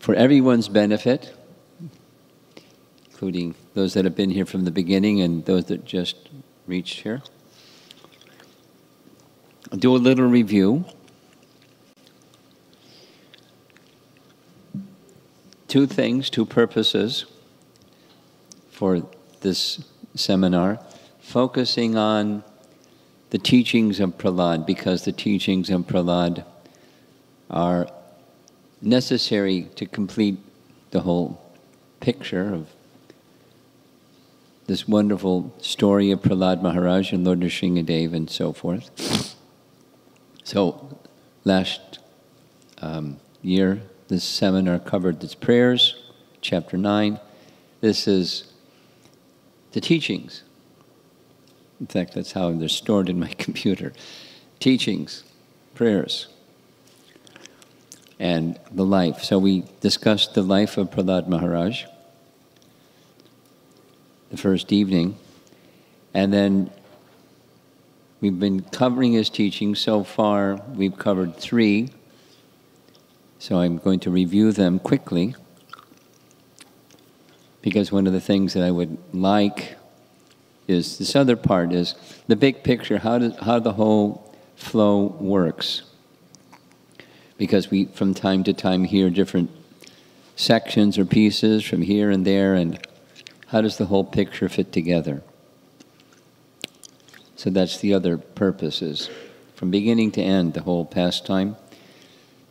for everyone's benefit, including those that have been here from the beginning and those that just reached here. I'll do a little review. Two things, two purposes for this seminar, focusing on the teachings of Prahlad, because the teachings of Prahlad are necessary to complete the whole picture of this wonderful story of Prahlad Maharaj and Lord Nrsingadev and so forth. So last year, this seminar covered its prayers, chapter 9. This is the teachings. In fact, that's how they're stored in my computer. Teachings, prayers, and the life. So we discussed the life of Prahlad Maharaj the first evening, and then we've been covering his teachings. So far, we've covered 3. So I'm going to review them quickly, because one of the things that I would like is this other part, is the big picture, how the whole flow works. Because we, from time to time, hear different sections or pieces from here and there, and how does the whole picture fit together? So that's the other purpose, is from beginning to end, the whole pastime.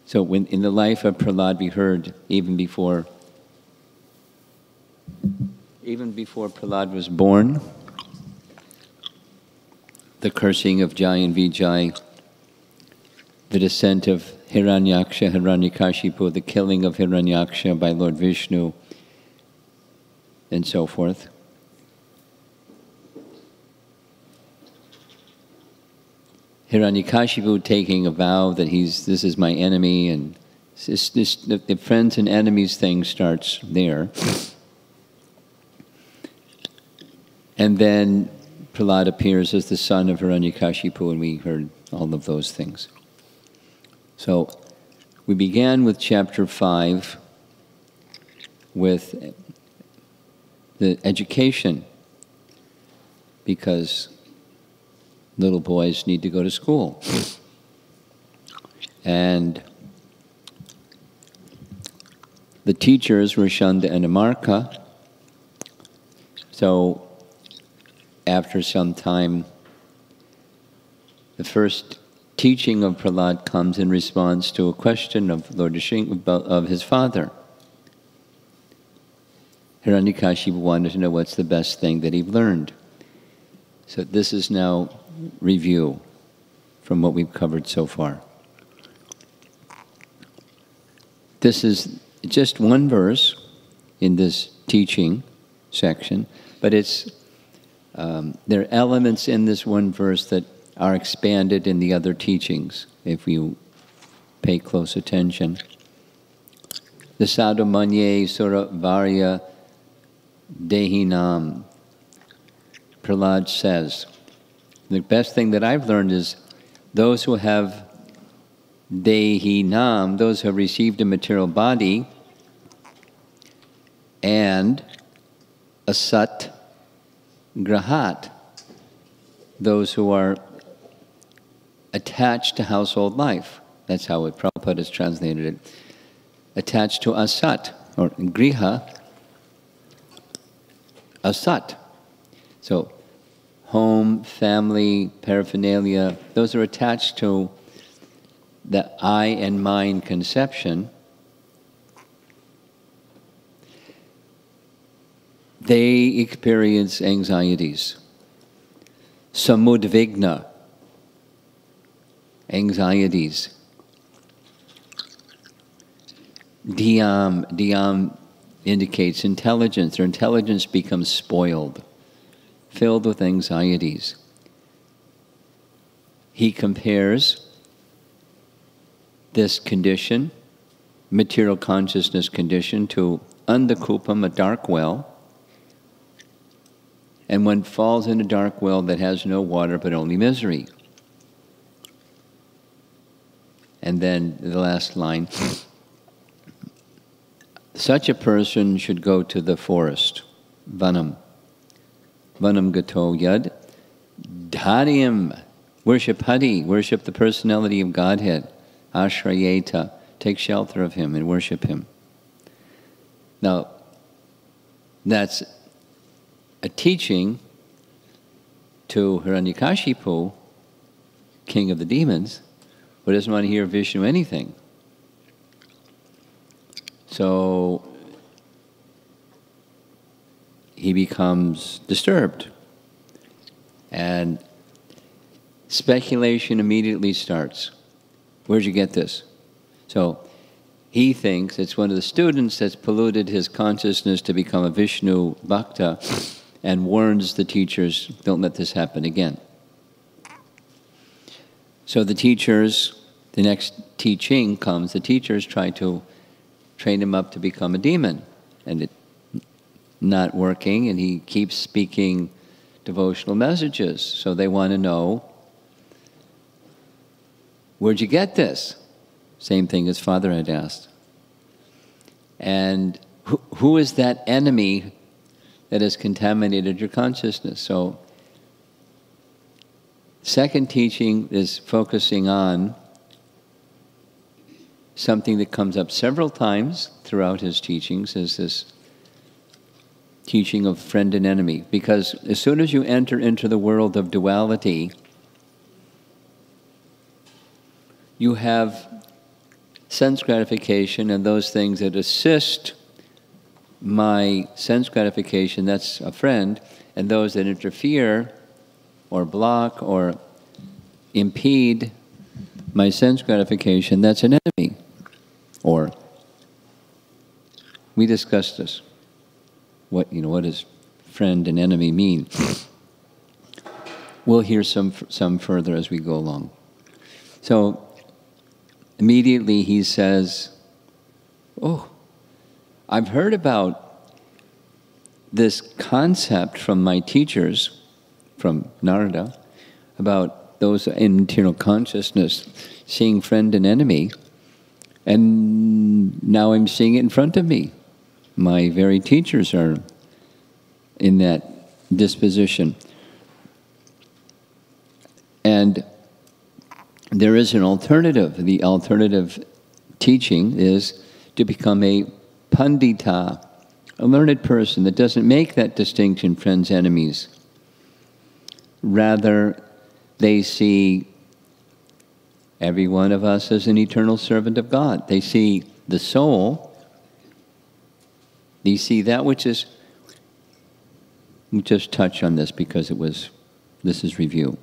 So when in the life of Prahlad, we heard even before Prahlad was born, the cursing of Jai and Vijay, the descent of Hiranyaksha, Hiranyakashipu, the killing of Hiranyaksha by Lord Vishnu, and so forth. Hiranyakashipu taking a vow that this is my enemy, and the friends and enemies thing starts there. And then Prahlad appears as the son of Hiranyakashipu, and we heard all of those things. So we began with chapter 5 with the education, because little boys need to go to school. And the teachers were Shanda and Amarka. So after some time, the first teaching of Prahlad comes in response to a question of Lord Nrsingadev of his father. Hiranyakashipu wanted to know what's the best thing that he learned. So this is now review from what we've covered so far. This is just one verse in this teaching section, but it's there are elements in this one verse that are expanded in the other teachings, if you pay close attention. The sadhu manye sura varya dehinam. Prahlad says, the best thing that I've learned is those who have dehinam, those who have received a material body, and asat grahat, those who are attached to household life. That's how Prabhupada has translated it. Attached to asat, or griha, asat. So, home, family, paraphernalia, those are attached to the I and mine conception. They experience anxieties. Samudvigna, anxieties. Dhyam indicates intelligence. Their intelligence becomes spoiled, filled with anxieties. He compares this condition, material consciousness condition, to andhakupam, a dark well. And one falls in a dark well that has no water but only misery. And then the last line, such a person should go to the forest, vanam. Vanam gato yad. Dharyam. Worship Hari, worship the personality of Godhead. Ashrayeta. Take shelter of him and worship him. Now, that's a teaching to Hiranyakashipu, king of the demons, who doesn't want to hear Vishnu anything. So he becomes disturbed. And speculation immediately starts. Where'd you get this? So he thinks it's one of the students that's polluted his consciousness to become a Vishnu Bhakta and warns the teachers, don't let this happen again. So the teachers, the next teaching comes, the teachers try to train him up to become a demon. And it's not working, and he keeps speaking devotional messages. So they want to know, where'd you get this? Same thing as Father had asked. And who is that enemy that has contaminated your consciousness? So, second teaching is focusing on something that comes up several times throughout his teachings, is this teaching of friend and enemy. Because as soon as you enter into the world of duality, you have sense gratification and those things that assist my sense gratification, that's a friend, and those that interfere or block or impede my sense gratification, that's an enemy. Or, we discussed this. What does friend and enemy mean? We'll hear some further as we go along. So, immediately he says, oh, I've heard about this concept from my teachers, from Narada, about those in internal consciousness seeing friend and enemy, and now I'm seeing it in front of me. My very teachers are in that disposition. And there is an alternative. The alternative teaching is to become a pandita, a learned person that doesn't make that distinction, friends, enemies. Rather, they see every one of us as an eternal servant of God. They see the soul. They see that which is, we'll just touch on this because this is review.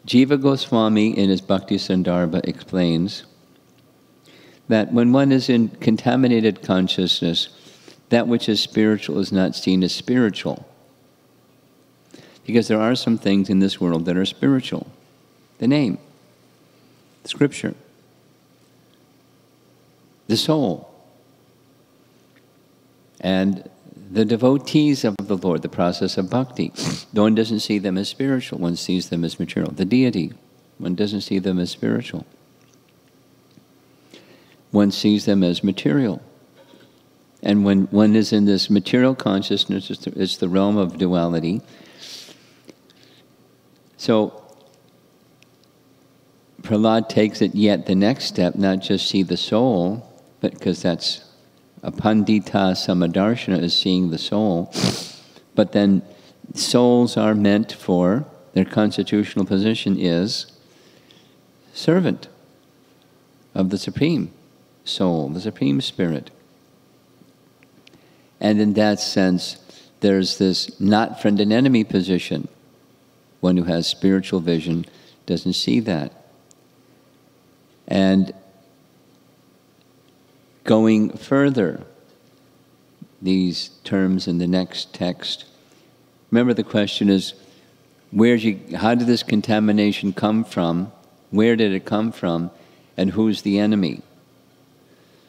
Jiva Goswami in his Bhakti Sandarbha explains that when one is in contaminated consciousness, that which is spiritual is not seen as spiritual. Because there are some things in this world that are spiritual. The name, Scripture, the soul, and the devotees of the Lord, the process of bhakti. One doesn't see them as spiritual, one sees them as material. The deity, one doesn't see them as spiritual. One sees them as material. And when one is in this material consciousness, it's the realm of duality. So, Prahlad takes it yet the next step, not just see the soul, but because that's a pandita samadarshana is seeing the soul, but then souls are meant for, their constitutional position is servant of the Supreme Soul, the Supreme Spirit. And in that sense, there's this not friend and enemy position. One who has spiritual vision doesn't see that. And going further, these terms in the next text, remember the question is, how did this contamination come from? Where did it come from? And who's the enemy?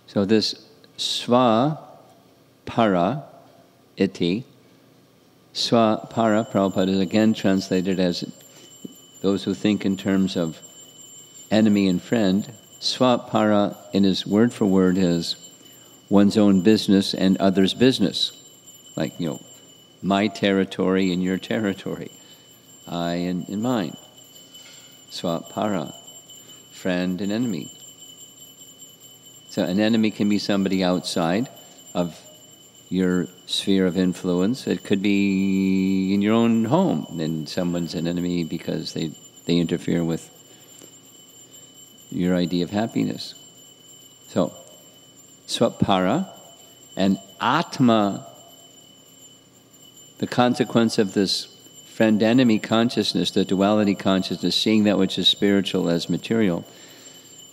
So this sva para iti, sva para, Prabhupada is again translated as those who think in terms of enemy and friend. Swapara, in his word for word, is one's own business and others' business. Like, my territory and your territory. I and mine. Swapara, friend and enemy. So an enemy can be somebody outside of your sphere of influence. It could be in your own home, and someone's an enemy because they interfere with your idea of happiness. So, Swapara and Atma, the consequence of this friend-enemy consciousness, the duality consciousness, seeing that which is spiritual as material,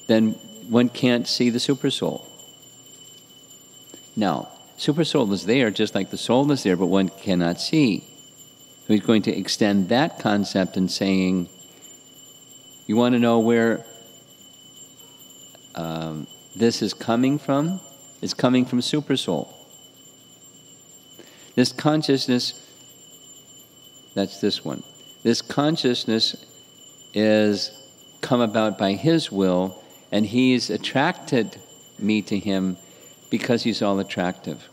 then one can't see the supersoul. Now, supersoul is there just like the soul is there, but one cannot see. So he's going to extend that concept and saying, you want to know where this is coming from? It's coming from supersoul. This consciousness, that's this one. This consciousness is come about by his will, and he's attracted me to him because he's all attractive.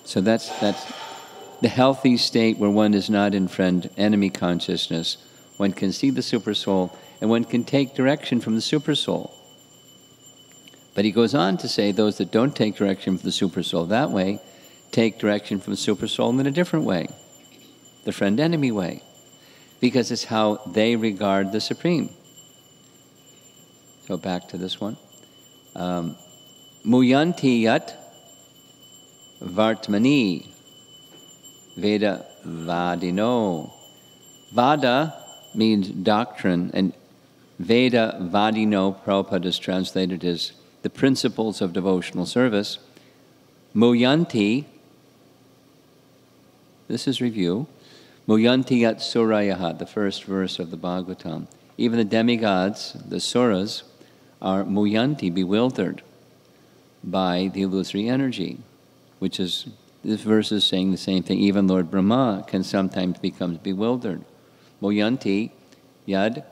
So that's the healthy state where one is not in friend-enemy consciousness. One can see the supersoul, and one can take direction from the supersoul. But he goes on to say those that don't take direction from the supersoul that way, take direction from the supersoul in a different way, the friend-enemy way, because it's how they regard the Supreme. So back to this one. Muyanti yat vartmani Veda vadino. Vada means doctrine, and Veda vadino, Prabhupada has translated as the principles of devotional service. Muyanti, this is review. Muyanti yat surayaha, the first verse of the Bhagavatam. Even the demigods, the suras, are muyanti, bewildered by the illusory energy, which is, this verse is saying the same thing. Even Lord Brahma can sometimes become bewildered. Muyanti yad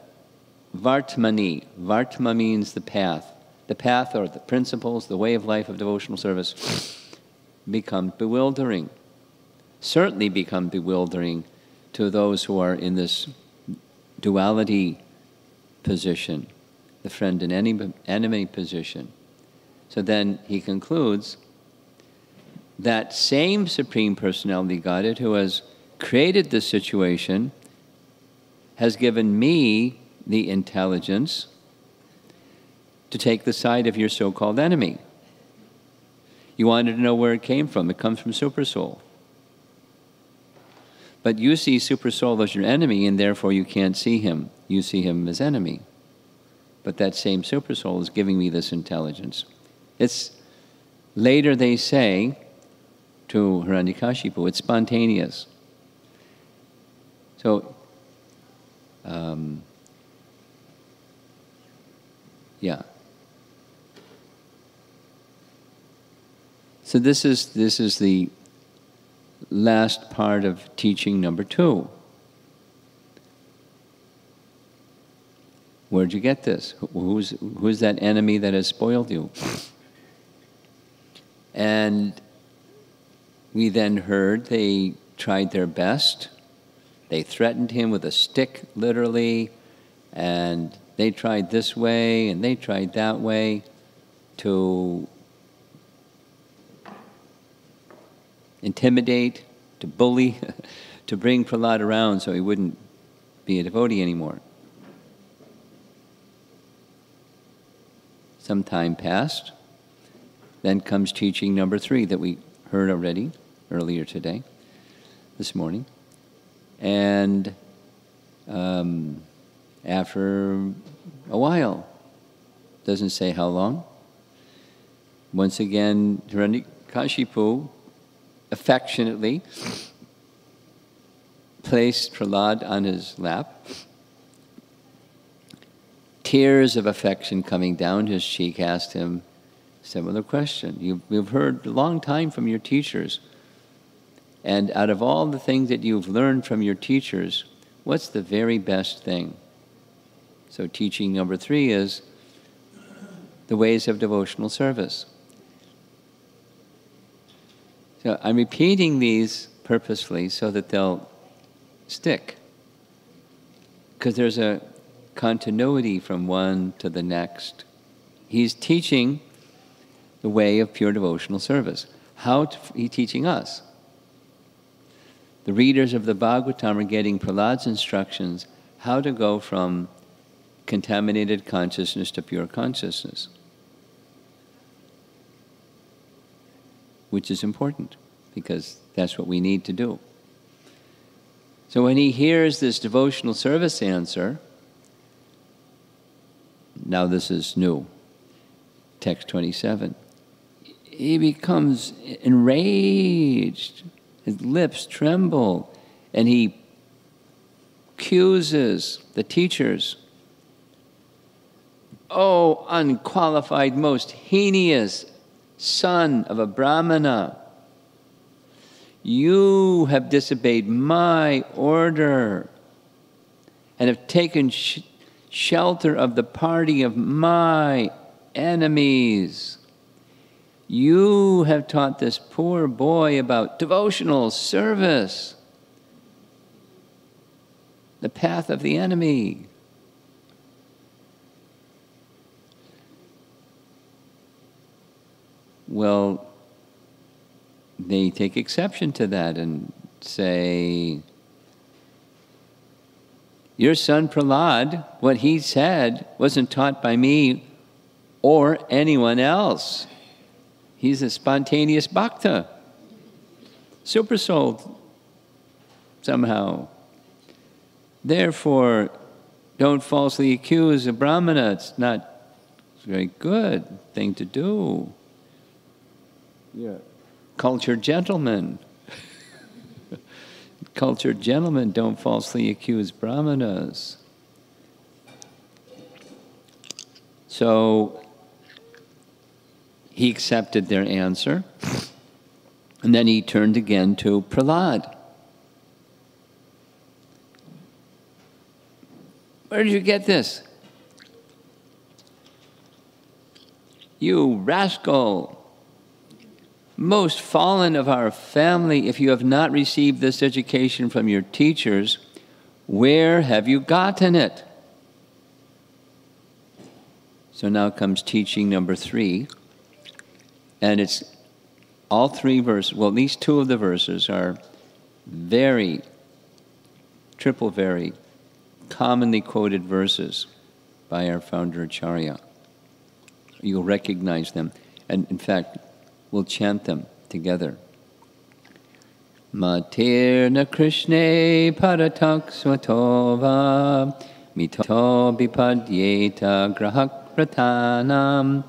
vartmani. Vartma means the path. The path or the principles, the way of life of devotional service become bewildering. Certainly become bewildering to those who are in this duality position, the friend and enemy position. So then he concludes, that same Supreme Personality Godhead who has created this situation has given me the intelligence to take the side of your so-called enemy. You wanted to know where it came from. It comes from Supersoul. But you see Supersoul as your enemy, and therefore you can't see him. You see him as enemy. But that same Supersoul is giving me this intelligence. It's, later they say, to Hiranyakashipu, it's spontaneous. So, yeah. So this is the last part of teaching number 2. Where'd you get this? Who's that enemy that has spoiled you? And we then heard they tried their best. They threatened him with a stick, literally, and they tried this way and they tried that way to intimidate, to bully, to bring Prahlad around so he wouldn't be a devotee anymore. Some time passed. Then comes teaching number 3 that we heard already earlier today, this morning. And after a while, doesn't say how long, once again, Hiranyakashipu affectionately placed Prahlad on his lap, tears of affection coming down his cheek, asked him a similar question. You've heard a long time from your teachers, and out of all the things that you've learned from your teachers, what's the very best thing? So teaching number 3 is, the ways of devotional service. So I'm repeating these purposefully so that they'll stick. Because there's a continuity from one to the next. He's teaching the way of pure devotional service. He's teaching us. The readers of the Bhagavatam are getting Prahlad's instructions how to go from contaminated consciousness to pure consciousness, which is important because that's what we need to do. So when he hears this devotional service answer, now this is new, text 27, he becomes enraged, his lips tremble, and he accuses the teachers. "Oh, unqualified, most heinous son of a Brahmana, you have disobeyed my order and have taken shelter of the party of my enemies. You have taught this poor boy about devotional service, the path of the enemy." Well, they take exception to that and say, "Your son Prahlad, what he said wasn't taught by me or anyone else. He's a spontaneous bhakta, super soul somehow. Therefore, don't falsely accuse a brahmana. It's not a very good thing to do. You're a cultured gentleman. Cultured gentlemen don't falsely accuse brahmanas." So he accepted their answer, and then he turned again to Prahlad. "Where did you get this? You rascal! Most fallen of our family, if you have not received this education from your teachers, where have you gotten it?" So now comes teaching number 3. And it's all 3 verses, well, at least 2 of the verses are very commonly quoted verses by our founder Acharya. You'll recognize them. And in fact, we'll chant them together. Matirna Krishne paratak svatova mito bipadyeta grahak pratanam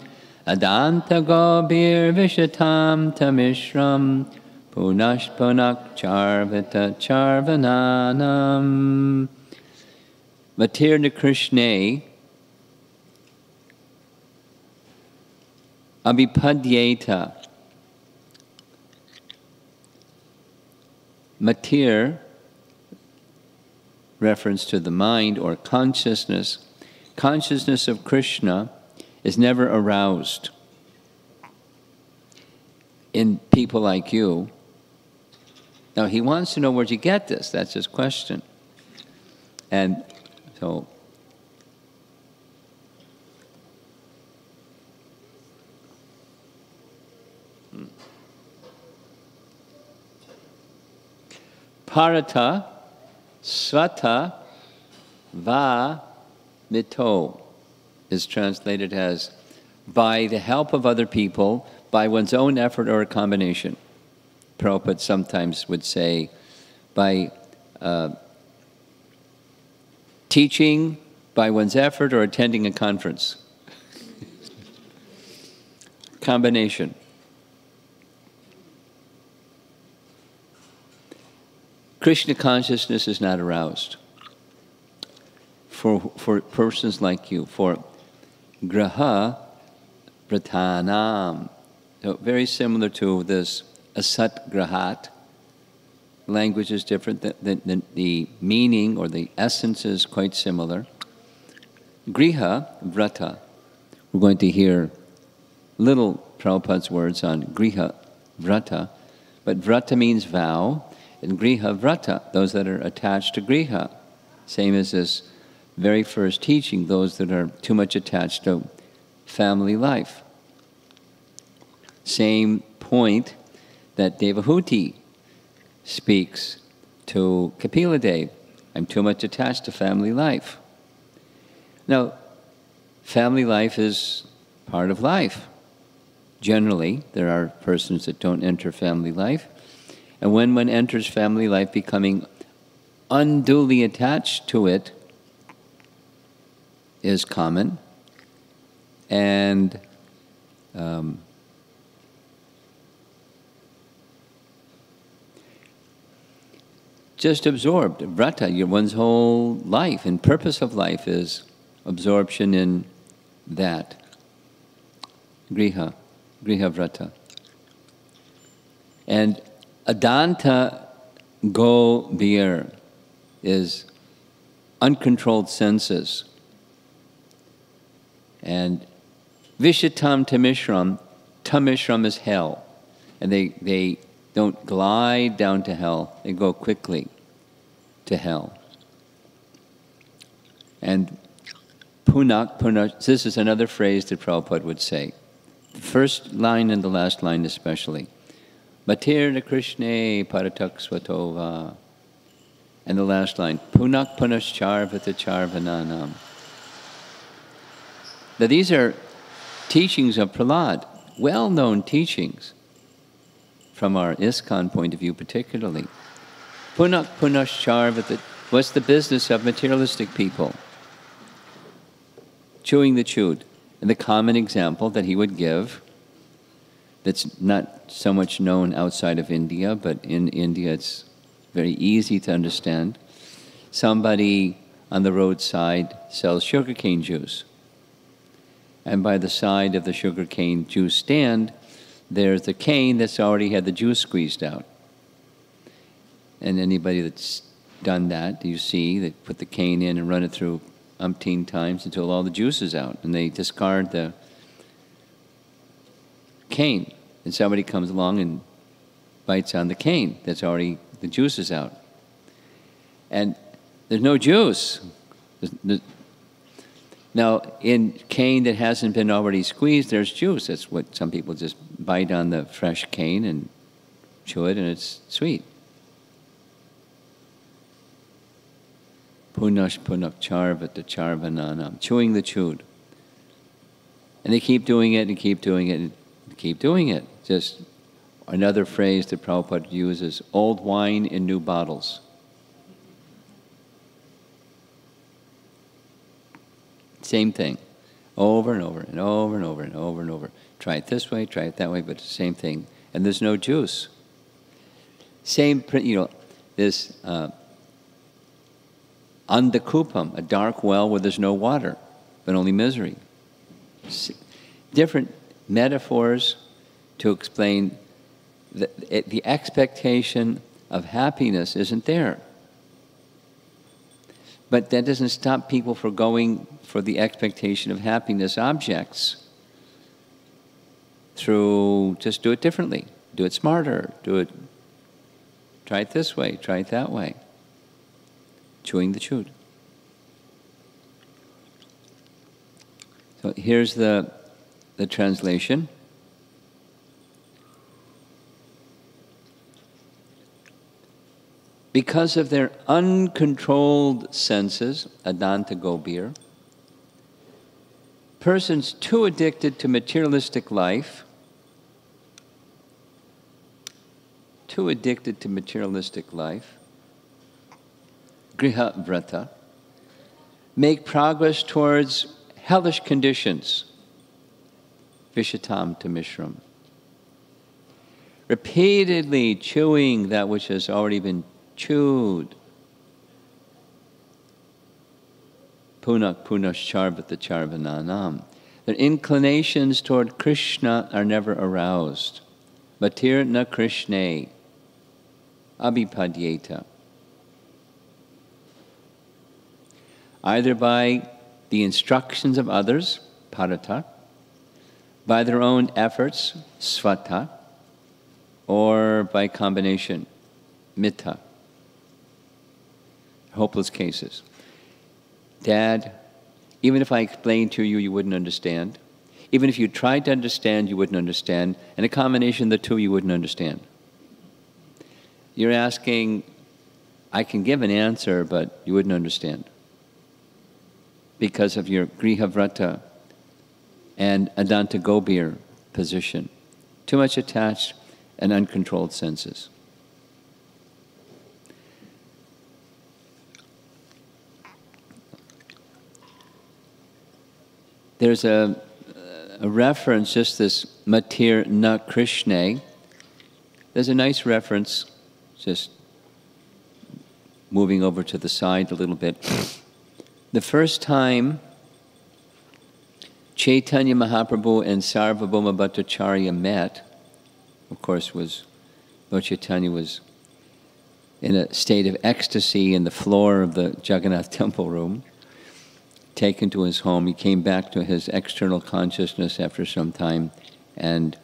adanta gobir vishatam tamishram punash punak charvata charvananam. Matirna Krishne abhipadyeta. Matir, reference to the mind or consciousness. Consciousness of Krishna is never aroused in people like you. Now he wants to know where'd you get this. That's his question. And so Parata Svata Va Mito is translated as by the help of other people, by one's own effort or a combination. Prabhupada sometimes would say by teaching, by one's effort, or attending a conference. Combination. Krishna consciousness is not aroused for persons like you, for graha pratanam. So very similar to this asat grahat. Language is different, the meaning or the essence is quite similar. Griha vrata. we're going to hear little Prabhupada's words on Griha Vrata, but Vrata means vow, and Griha Vrata, those that are attached to Griha. Same as this very first teaching, those that are too much attached to family life. Same point that Devahuti speaks to Kapila Dev. I'm too much attached to family life. Now, family life is part of life. Generally, there are persons that don't enter family life. And when one enters family life, becoming unduly attached to it is common. And just absorbed. Vrata, one's whole life and purpose of life is absorption in that. Griha Vrata. And Adanta Go Bir is uncontrolled senses. And Vishitam Tamishram is hell. And they don't glide down to hell, they go quickly to hell. And Punak, this is another phrase that Prabhupada would say. The first line and the last line especially. Matirna Krishne Paratak Svatova. And the last line, Punak Punascharvata Charvananam. Now these are teachings of Prahlad, well-known teachings from our ISKCON point of view particularly. Punak Punascharvata, what's the business of materialistic people? Chewing the chewed. And the common example that he would give, that's not so much known outside of India, but in India it's very easy to understand. Somebody on the roadside sells sugarcane juice. And by the side of the sugarcane juice stand, there's the cane that's already had the juice squeezed out. And anybody that's done that, you see, they put the cane in and run it through umpteen times until all the juice is out. And they discard the cane. And somebody comes along and bites on the cane that's already, the juice is out. And there's no juice. Now, in cane that hasn't been already squeezed, there's juice. That's what some people just bite on the fresh cane and chew it, and it's sweet. Punash punak charvata charvananam, chewing the chewed. And they keep doing it and keep doing it and keep doing it. Just another phrase that Prabhupada uses, old wine in new bottles. Same thing, over and over and over and over and over and over. Try it this way, try it that way, but it's the same thing. And there's no juice. Same, this andakupam, a dark well where there's no water, but only misery. Different metaphors to explain that the expectation of happiness isn't there. But that doesn't stop people from going for the expectation of happiness objects through just do it differently, do it smarter, try it this way, try it that way. Chewing the chewed. So here's the translation. Because of their uncontrolled senses, adanta gobir, persons too addicted to materialistic life, griha vrata, make progress towards hellish conditions, vishatam tamishram, repeatedly chewing that which has already been chewed. Punak punascharvata charvananam. Their inclinations toward Krishna are never aroused. Matirna Krishne abhipadyeta. Either by the instructions of others, parata, by their own efforts, svata, or by combination, mitta. Hopeless cases. Dad, even if I explained to you, you wouldn't understand. Even if you tried to understand, you wouldn't understand. And a combination of the two, you wouldn't understand. You're asking, I can give an answer, but you wouldn't understand. Because of your grihavrata and adanta gobir position. Too much attached and uncontrolled senses. There's a reference, just this matir na Krishne. There's a nice reference, just moving over to the side a little bit. The first time Chaitanya Mahaprabhu and Sarvabhauma Bhattacharya met, of course, Lord Chaitanya was in a state of ecstasy in the floor of the Jagannath temple room, taken to his home. He came back to his external consciousness after some time and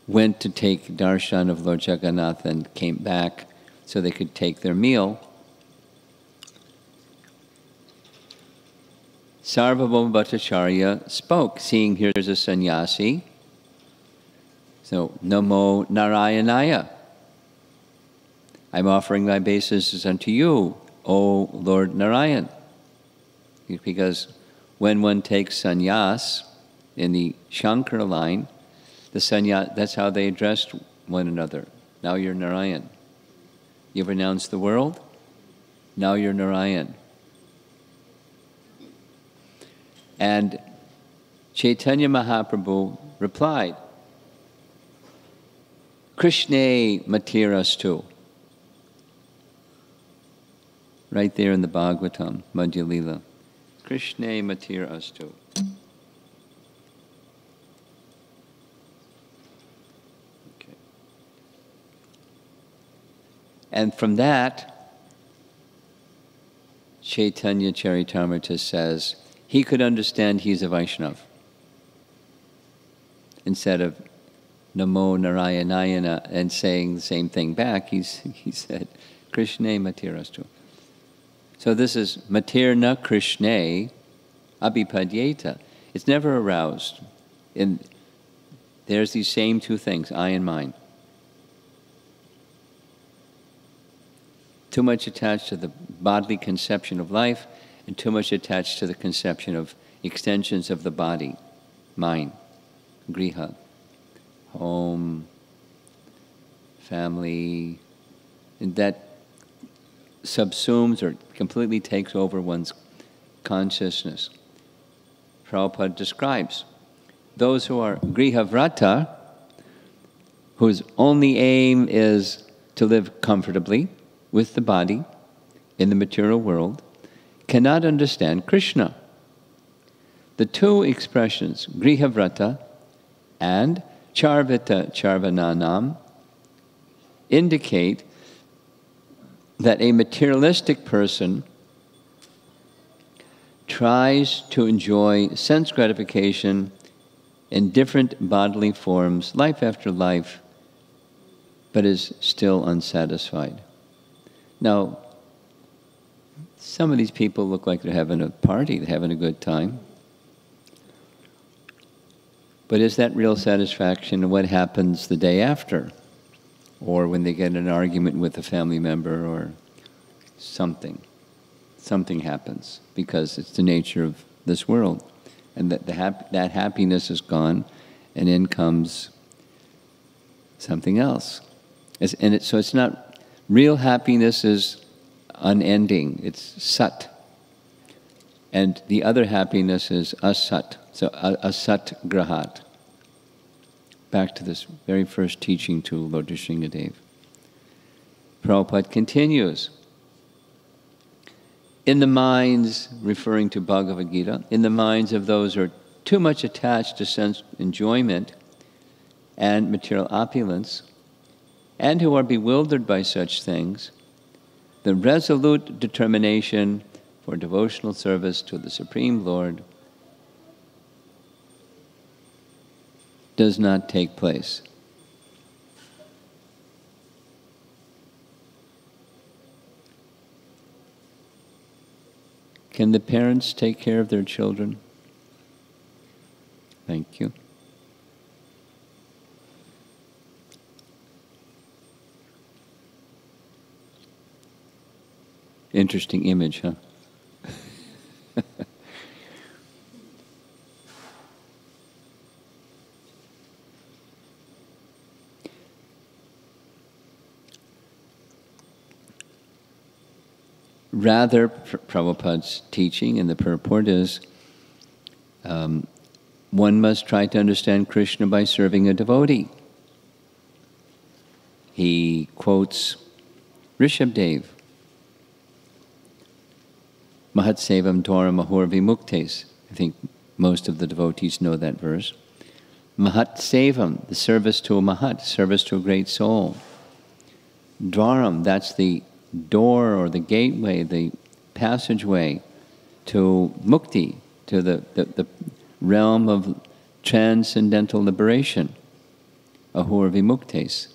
went to take darshan of Lord Jagannath and came back so they could take their meal. Sarvabhauma Bhattacharya spoke, seeing here's a sannyasi. So, Namo Narayanaya. I'm offering my obeisances unto you, O Lord Narayan. Because when one takes sannyas in the Shankara line, the sannyas, that's how they addressed one another. Now you're Narayan. You've renounced the world, now you're Narayan. And Chaitanya Mahaprabhu replied, Krishne matirastu. Right there in the Bhagavatam, Madhya Lila. Krishne matirastu. Okay. And from that, Chaitanya Charitamrita says, he could understand he's a Vaishnava. Instead of Namo Narayanayana and saying the same thing back, he said, Krishne matirastu. So this is matirna Krishne abhipadyeta. It's never aroused. And there's these same two things, I and mine. Too much attached to the bodily conception of life, and too much attached to the conception of extensions of the body, mind, griha, home, family, and that subsumes or completely takes over one's consciousness. Prabhupada describes those who are grihavrata, whose only aim is to live comfortably with the body in the material world, cannot understand Krishna. The two expressions, grihavrata and charvita charvananam, indicate that a materialistic person tries to enjoy sense gratification in different bodily forms, life after life, but is still unsatisfied. Now, some of these people look like they're having a party, they're having a good time. But is that real satisfaction? And what happens the day after? Or when they get in an argument with a family member or something. Something happens because it's the nature of this world. And that happiness is gone, and in comes something else. So it's not, real happiness is unending, it's sat. And the other happiness is asat, so asat grahat. Back to this very first teaching to Lord Nrsimhadev. Prabhupada continues. In the minds, referring to Bhagavad Gita, in the minds of those who are too much attached to sense enjoyment and material opulence, and who are bewildered by such things, the resolute determination for devotional service to the Supreme Lord does not take place. Can the parents take care of their children? Thank you. Interesting image, huh? Rather, Prabhupada's teaching in the purport is one must try to understand Krishna by serving a devotee. He quotes Rishabdev, Mahat Sevam Dwara Mahur Vimuktes. I think most of the devotees know that verse. Mahat Sevam, the service to a Mahat, service to a great soul. Dwaram, that's the door or the gateway, the passageway to mukti, to the realm of transcendental liberation, ahur vimuktes.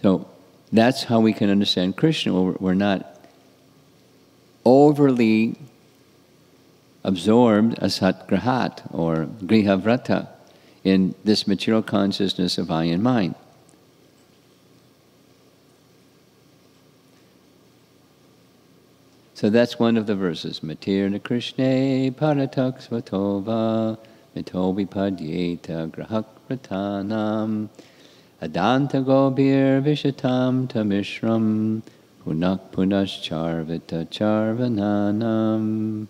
So that's how we can understand Krishna. We're not overly absorbed asat grahat or grihavrata in this material consciousness of I and mind. So that's one of the verses. Matirna Krishne paratak svatova mito vipadyeta grahak ratanam adanta gobir vishatam tamishram punak punascharvita charvananam.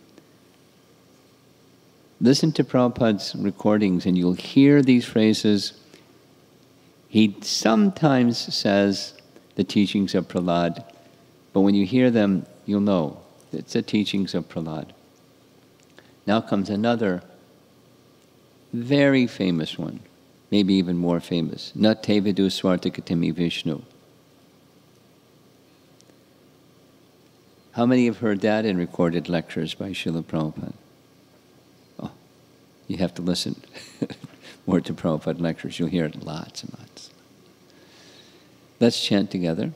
Listen to Prabhupada's recordings and you'll hear these phrases. He sometimes says the teachings of Prahlad, but when you hear them, you'll know it's the teachings of Prahlad. Now comes another very famous one, maybe even more famous. Na te vidu swartikatimi Vishnu. How many have heard that in recorded lectures by Srila Prabhupada? Oh, you have to listen more to Prabhupada lectures. You'll hear it lots and lots. Let's chant together.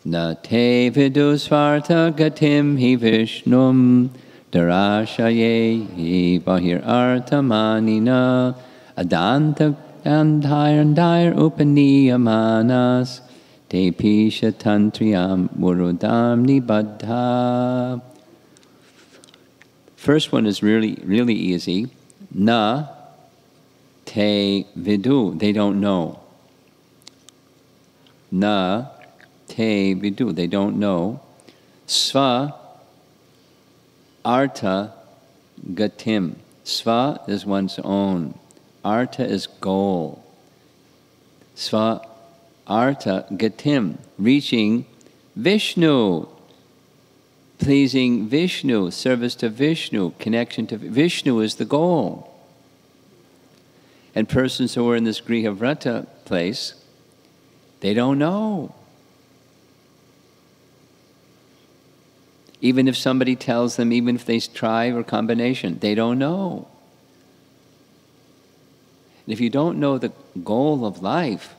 Na te vidu svarta gatim hi Vishnum darashaye hi bahir artamanina adanta andhayar upaniyamanas te pisha tantriyam murudam nibaddha. First one is really easy. Na te vidu, they don't know. Na te vidu, they don't know. Sva arta gatim. Sva is one's own. Arta is goal. Sva arta gatim, reaching Vishnu, pleasing Vishnu, service to Vishnu, connection to Vishnu is the goal. And persons who are in this Grihavrata place, they don't know. Even if somebody tells them, even if they try or combination, they don't know. And if you don't know the goal of life,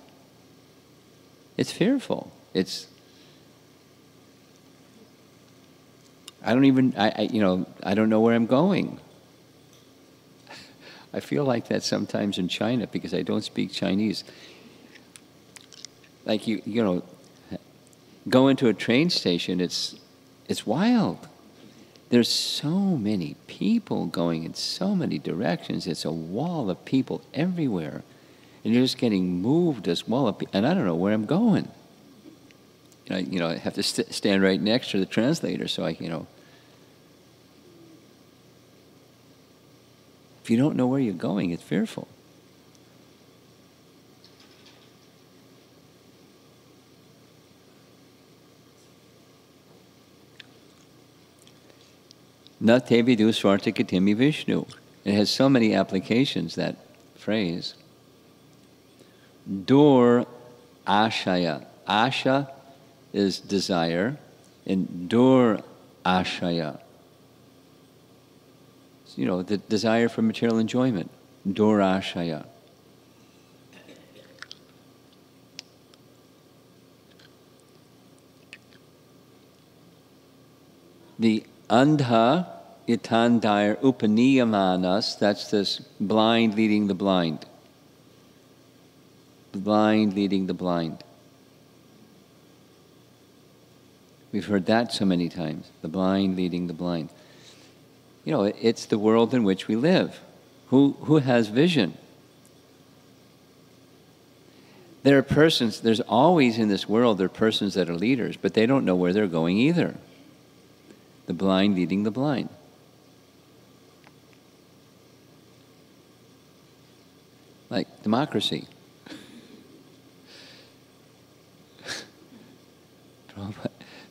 it's fearful. I don't know where I'm going. I feel like that sometimes in China because I don't speak Chinese. Like go into a train station, it's wild. There's so many people going in so many directions. It's a wall of people everywhere. And you're just getting moved as well. And I don't know where I'm going. I have to stand right next to the translator so if you don't know where you're going, it's fearful. Na te vidu swartikatimi Vishnu. It has so many applications, that phrase. Dur ashaya. Asha is desire, and dur ashaya. The desire for material enjoyment. Dur ashaya. the andha itandayar upaniyamanas, that's this blind leading the blind. The blind leading the blind. We've heard that so many times, the blind leading the blind. You know, it's the world in which we live. Who has vision? There are persons, there's always in this world, there are persons that are leaders, but they don't know where they're going either. The blind leading the blind. Like democracy.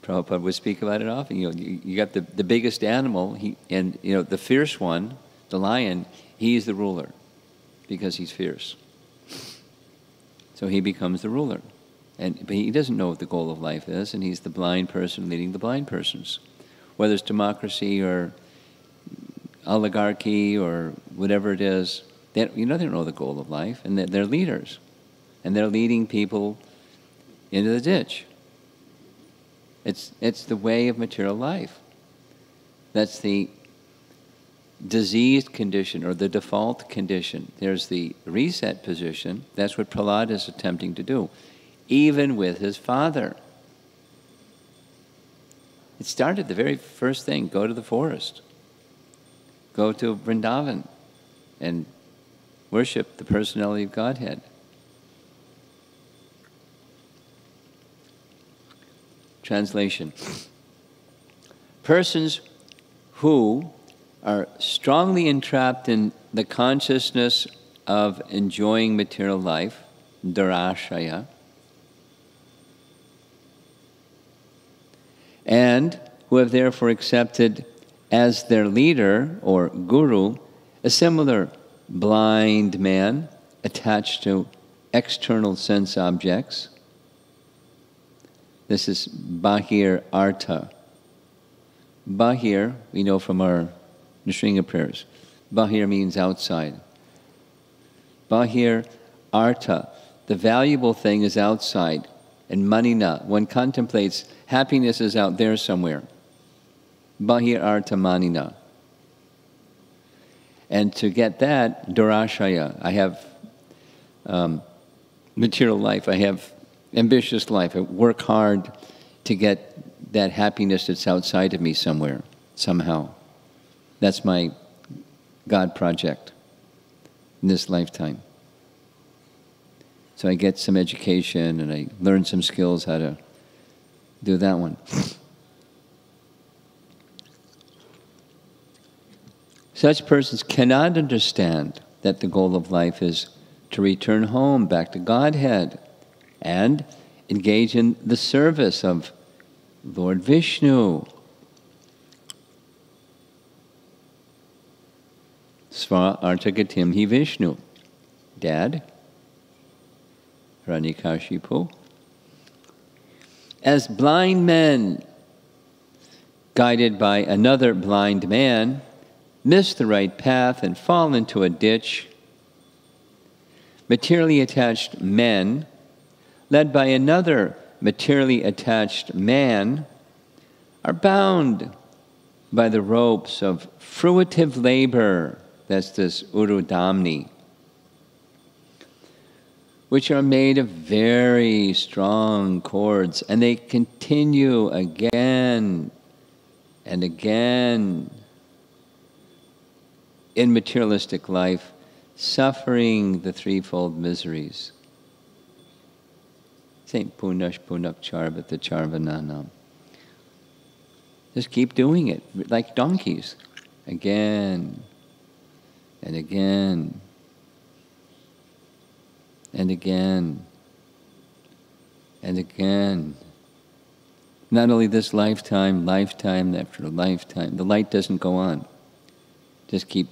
Prabhupada would speak about it often. You know, you got the biggest animal, and you know, the fierce one, the lion, he's the ruler because he's fierce. So he becomes the ruler. But he doesn't know what the goal of life is, and he's the blind person leading the blind persons. Whether it's democracy or oligarchy or whatever it is, they don't know the goal of life, and they're leaders. And they're leading people into the ditch. It's the way of material life. That's the diseased condition or the default condition. There's the reset position. That's what Prahlad is attempting to do, even with his father. It started the very first thing, go to the forest. Go to Vrindavan and worship the personality of Godhead. Translation. Persons who are strongly entrapped in the consciousness of enjoying material life, durashaya, and who have therefore accepted as their leader or guru a similar blind man attached to external sense objects. This is Bahir Artha. Bahir, we know from our Nrsinga prayers. Bahir means outside. Bahir Artha, the valuable thing is outside. And manina, one contemplates happiness is out there somewhere. Bahir Artha manina. And to get that, durashaya, I have material life, I have ambitious life, I work hard to get that happiness that's outside of me somewhere, somehow. That's my God project in this lifetime. So I get some education and I learn some skills how to do that one. Such persons cannot understand that the goal of life is to return home back to Godhead and engage in the service of Lord Vishnu. Sva artagatim hi Vishnu. Dad, Ranikashipu. As blind men, guided by another blind man, miss the right path and fall into a ditch, materially attached men, led by another materially attached man, are bound by the ropes of fruitive labor, that's this urudamni, which are made of very strong cords, and they continue again and again in materialistic life, suffering the threefold miseries. Saint Punash Punak Charvata Charvananam. Just keep doing it, like donkeys, again and again and again and again. Not only this lifetime, lifetime after lifetime. The light doesn't go on. Just keep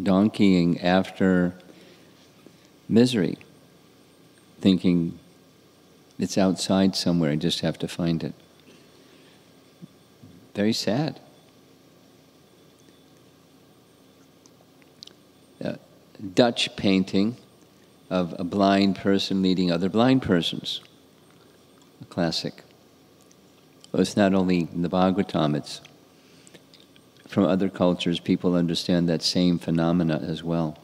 donkeying after misery, thinking it's outside somewhere, I just have to find it. Very sad. Dutch painting of a blind person leading other blind persons. A classic. Well, it's not only in the Bhagavatam, it's from other cultures, people understand that same phenomena as well.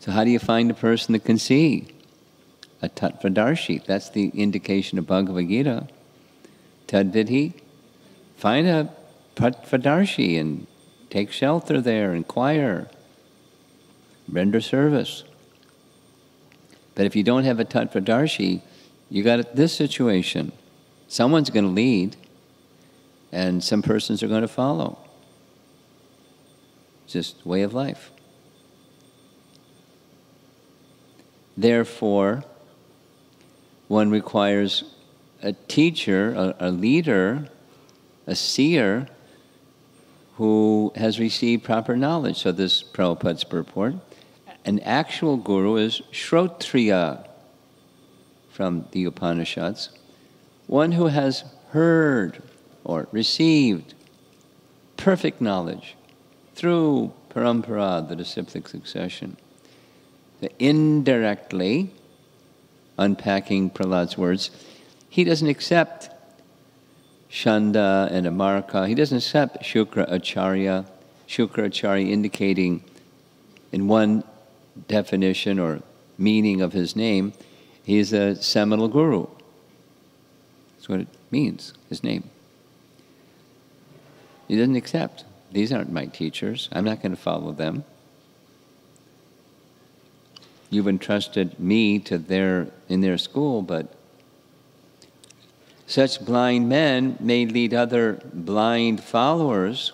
So how do you find a person that can see? A tattvadarshi. That's the indication of Bhagavad Gita. Tadvidhi. Find a tattvadarshi and take shelter there, inquire, render service. But if you don't have a tattvadarshi, you got this situation. Someone's going to lead, and some persons are going to follow. It's just way of life. Therefore, one requires a teacher, a leader, a seer who has received proper knowledge. So this Prabhupada's purport. An actual guru is Shrotriya from the Upanishads, one who has heard or received perfect knowledge through parampara, the disciplic succession. Indirectly, unpacking Prahlad's words, he doesn't accept Shanda and Amarka. He doesn't accept Shukra Acharya. Shukra Acharya indicating in one definition or meaning of his name, he's a seminal guru. That's what it means, his name. He doesn't accept. These aren't my teachers. I'm not going to follow them. You've entrusted me to in their school, but such blind men may lead other blind followers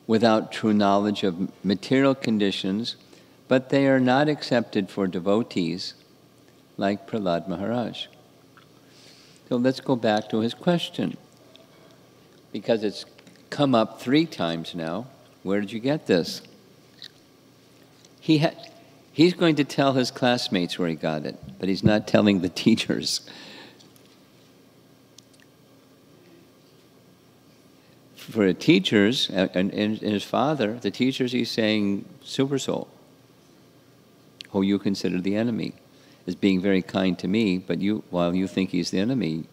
without true knowledge of material conditions, but they are not accepted for devotees like Prahlad Maharaj. So let's go back to his question, because it's come up 3 times now. Where did you get this? He's going to tell his classmates where he got it, but he's not telling the teachers. For the teachers and his father, the teachers, he's saying, Super Soul, who you consider the enemy, is being very kind to me, but while you think he's the enemy,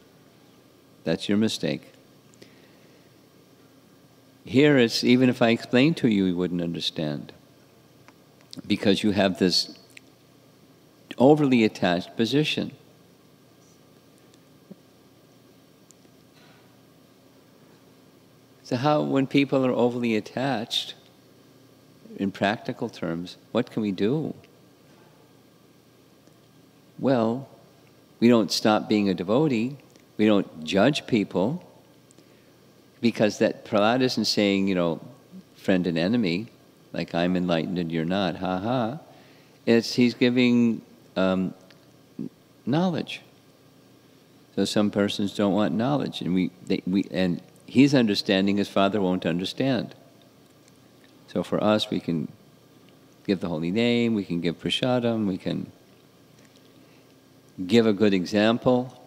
that's your mistake. Here it's, even if I explained to you, you wouldn't understand, because you have this overly attached position. So how, when people are overly attached, in practical terms, what can we do? Well, we don't stop being a devotee. We don't judge people, because that Prahlad isn't saying, friend and enemy, like I'm enlightened and you're not, ha. He's giving knowledge. So some persons don't want knowledge, and he's understanding, his father won't understand. So for us, we can give the holy name, we can give prasadam, we can give a good example,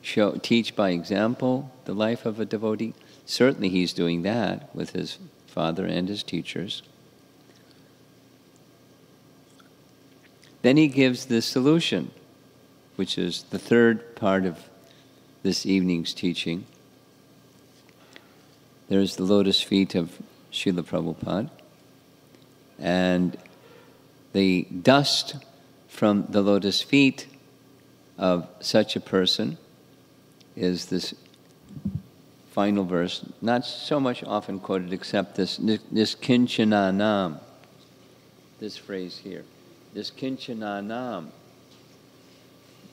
teach by example the life of a devotee. Certainly he's doing that with his father and his teachers. Then he gives the solution, which is the 3rd part of this evening's teaching. There's the lotus feet of Srila Prabhupada, and the dust from the lotus feet of such a person is this final verse, not so much often quoted except this kinchananam, this phrase here, this kinchananam,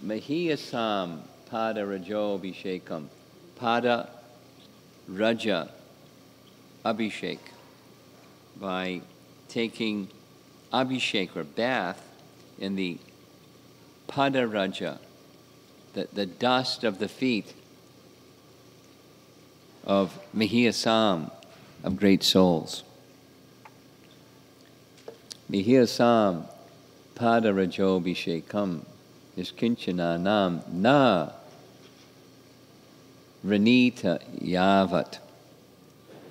mahiyasam pada rajo abhishekam, pada raja abhishek, by taking abhishek or bath in the pada raja, the dust of the feet of Mahiyasam, of great souls. Mahiyasam pada rajo abhishekam niskinchananam na ranita yavat.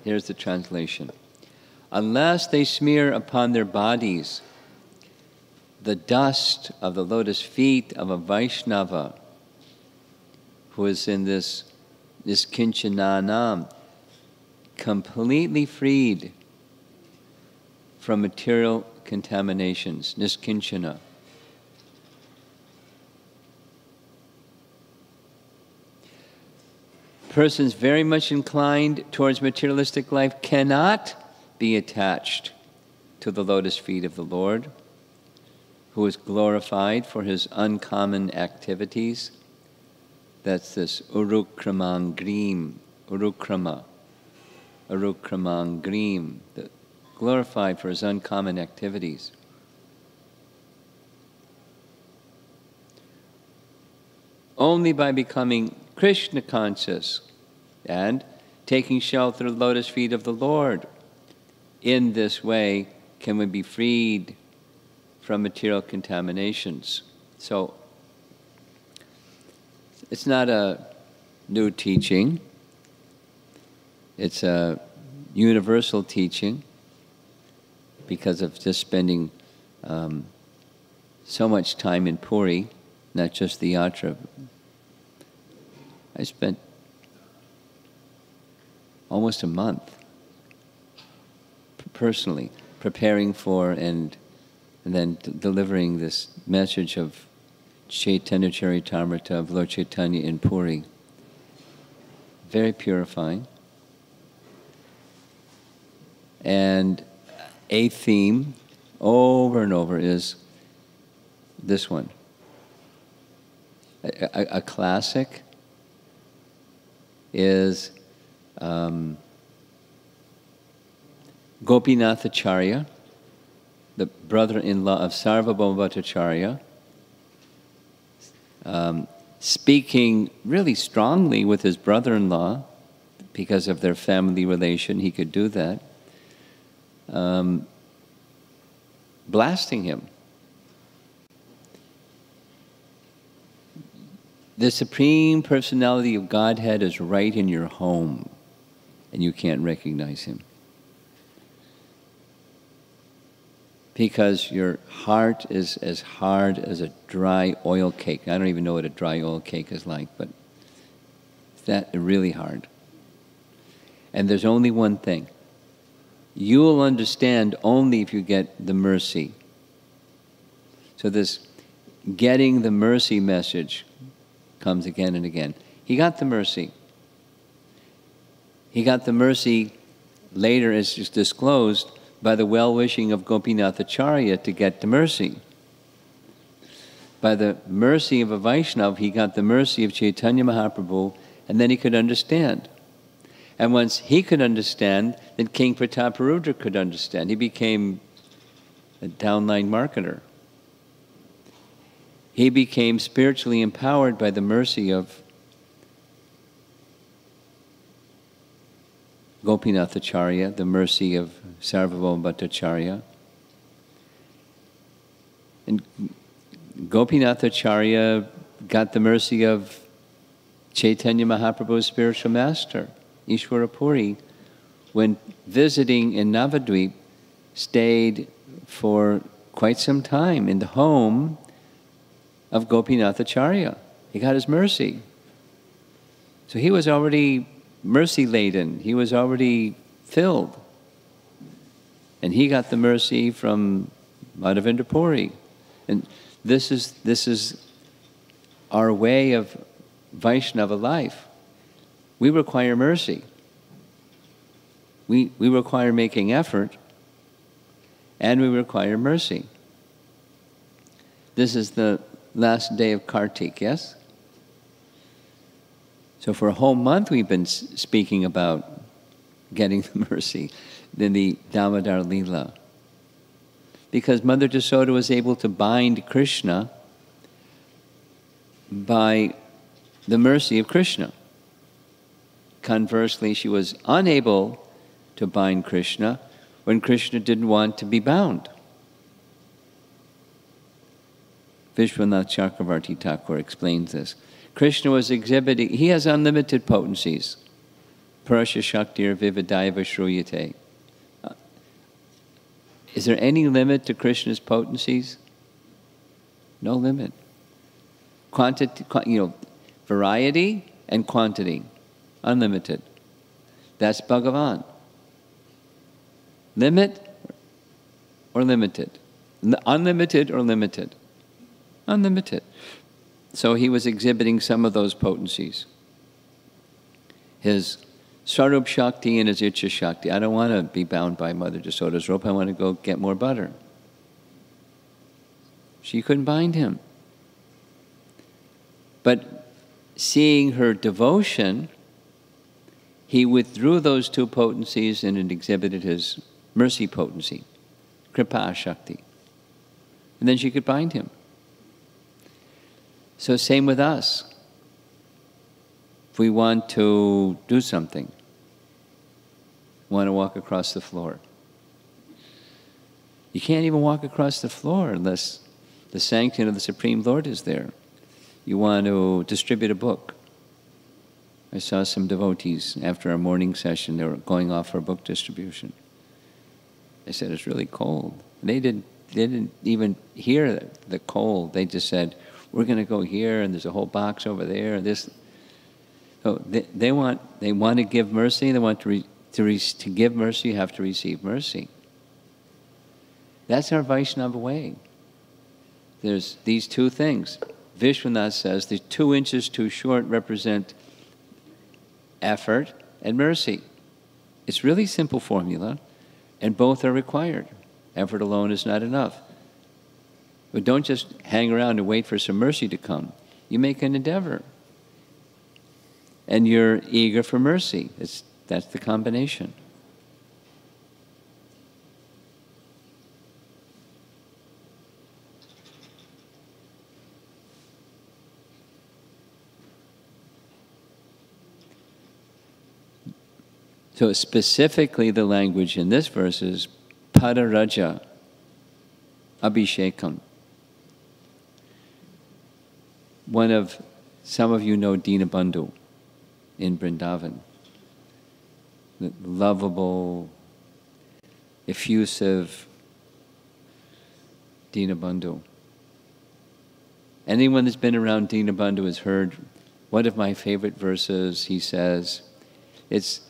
Here's the translation. Unless they smear upon their bodies the dust of the lotus feet of a Vaishnava who is in this kinchananam, completely freed from material contaminations, niskinchana. Persons very much inclined towards materialistic life cannot be attached to the lotus feet of the Lord, who is glorified for his uncommon activities. That's this urukramangrim, urukramangrim, glorified for his uncommon activities. Only by becoming Krishna conscious and taking shelter of the lotus feet of the Lord, in this way can we be freed from material contaminations. So, it's not a new teaching. It's a universal teaching because of just spending so much time in Puri, not just the yatra. I spent almost a month personally preparing for and then delivering this message of Chaitanya Charitamrita of Lord Chaitanya in Puri. Very purifying. And a theme over and over is this one. A classic is Gopinathacharya, the brother-in-law of Sarvabhauma Bhattacharya, speaking really strongly with his brother-in-law because of their family relation. He could do that. Blasting him. The Supreme Personality of Godhead is right in your home, and you can't recognize him. Because your heart is as hard as a dry oil cake. I don't even know what a dry oil cake is like, but it's really hard. And there's only one thing. You will understand only if you get the mercy. So this getting the mercy message comes again and again. He got the mercy. He got the mercy later, as is disclosed, by the well-wishing of Gopinathacharya to get the mercy. By the mercy of a Vaishnava, he got the mercy of Chaitanya Mahaprabhu, and then he could understand. And once he could understand, then King Prataparudra could understand. He became a downline marketer. He became spiritually empowered by the mercy of Gopinathacharya, the mercy of Sarvabhauma Bhattacharya. And Gopinathacharya got the mercy of Chaitanya Mahaprabhu's spiritual master, Ishvara Puri, when visiting in Navadvip, stayed for quite some time in the home of Gopinathacharya. He got his mercy. So he was already mercy-laden. He was already filled. And he got the mercy from Madhavendra Puri. And this is our way of Vaishnava life. We require mercy. We require making effort, and we require mercy. This is the last day of Kartik, yes? So for a whole month we've been speaking about getting the mercy, then the Damodar Leela. Because Mother Yasoda was able to bind Krishna by the mercy of Krishna. Conversely, she was unable to bind Krishna when Krishna didn't want to be bound. Vishwanath Chakravarti Thakur explains this. Krishna was exhibiting, he has unlimited potencies. Parasya Shaktir Vividaiva Shruyate. Is there any limit to Krishna's potencies? No limit. Quantity, variety and quantity, unlimited. That's Bhagavan. Limit or limited? Unlimited or limited? Unlimited. So he was exhibiting some of those potencies. His Sarup Shakti and his Icha Shakti. I don't want to be bound by Mother Jasoda's rope. I want to go get more butter. She couldn't bind him. But seeing her devotion, he withdrew those two potencies and it exhibited his mercy potency, Kripa Shakti. And then she could bind him. So same with us. If we want to do something, want to walk across the floor, you can't even walk across the floor unless the sanction of the Supreme Lord is there. You want to distribute a book. I saw some devotees after our morning session, they were going off for a book distribution. They said, it's really cold. They didn't even hear the cold. They just said, we're going to go here, and there's a whole box over there. This. So they want to give mercy. They want to give mercy. You have to receive mercy. That's our Vaishnava way. There's these two things. Vishwanath says the 2 inches too short represent effort and mercy. It's really simple formula, and both are required. Effort alone is not enough. But don't just hang around and wait for some mercy to come. You make an endeavor. And you're eager for mercy. That's the combination. So specifically the language in this verse is Padaraja Abhishekam. Some of you know Dinabandhu in Vrindavan. The lovable, effusive Dinabandhu. Anyone that's been around Dinabandhu has heard one of my favorite verses. He says, it's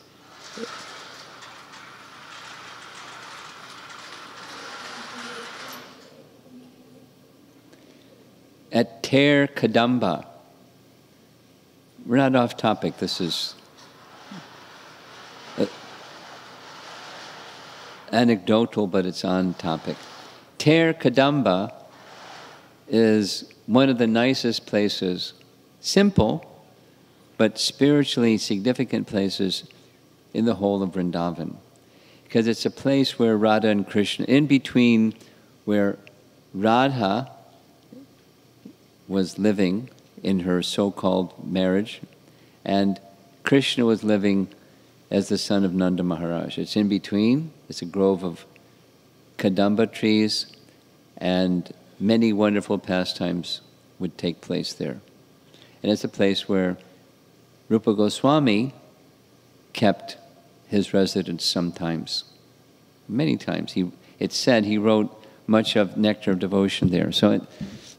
at Ter Kadamba. We're not off topic. This is anecdotal, but it's on topic. Ter Kadamba is one of the nicest places, simple, but spiritually significant places in the whole of Vrindavan. Because it's a place where Radha and Krishna, in between where Radha was living in her so-called marriage, and Krishna was living as the son of Nanda Maharaj. It's in between. It's a grove of Kadamba trees, and many wonderful pastimes would take place there. And it's a place where Rupa Goswami kept his residence sometimes, many times. It's said he wrote much of Nectar of Devotion there. So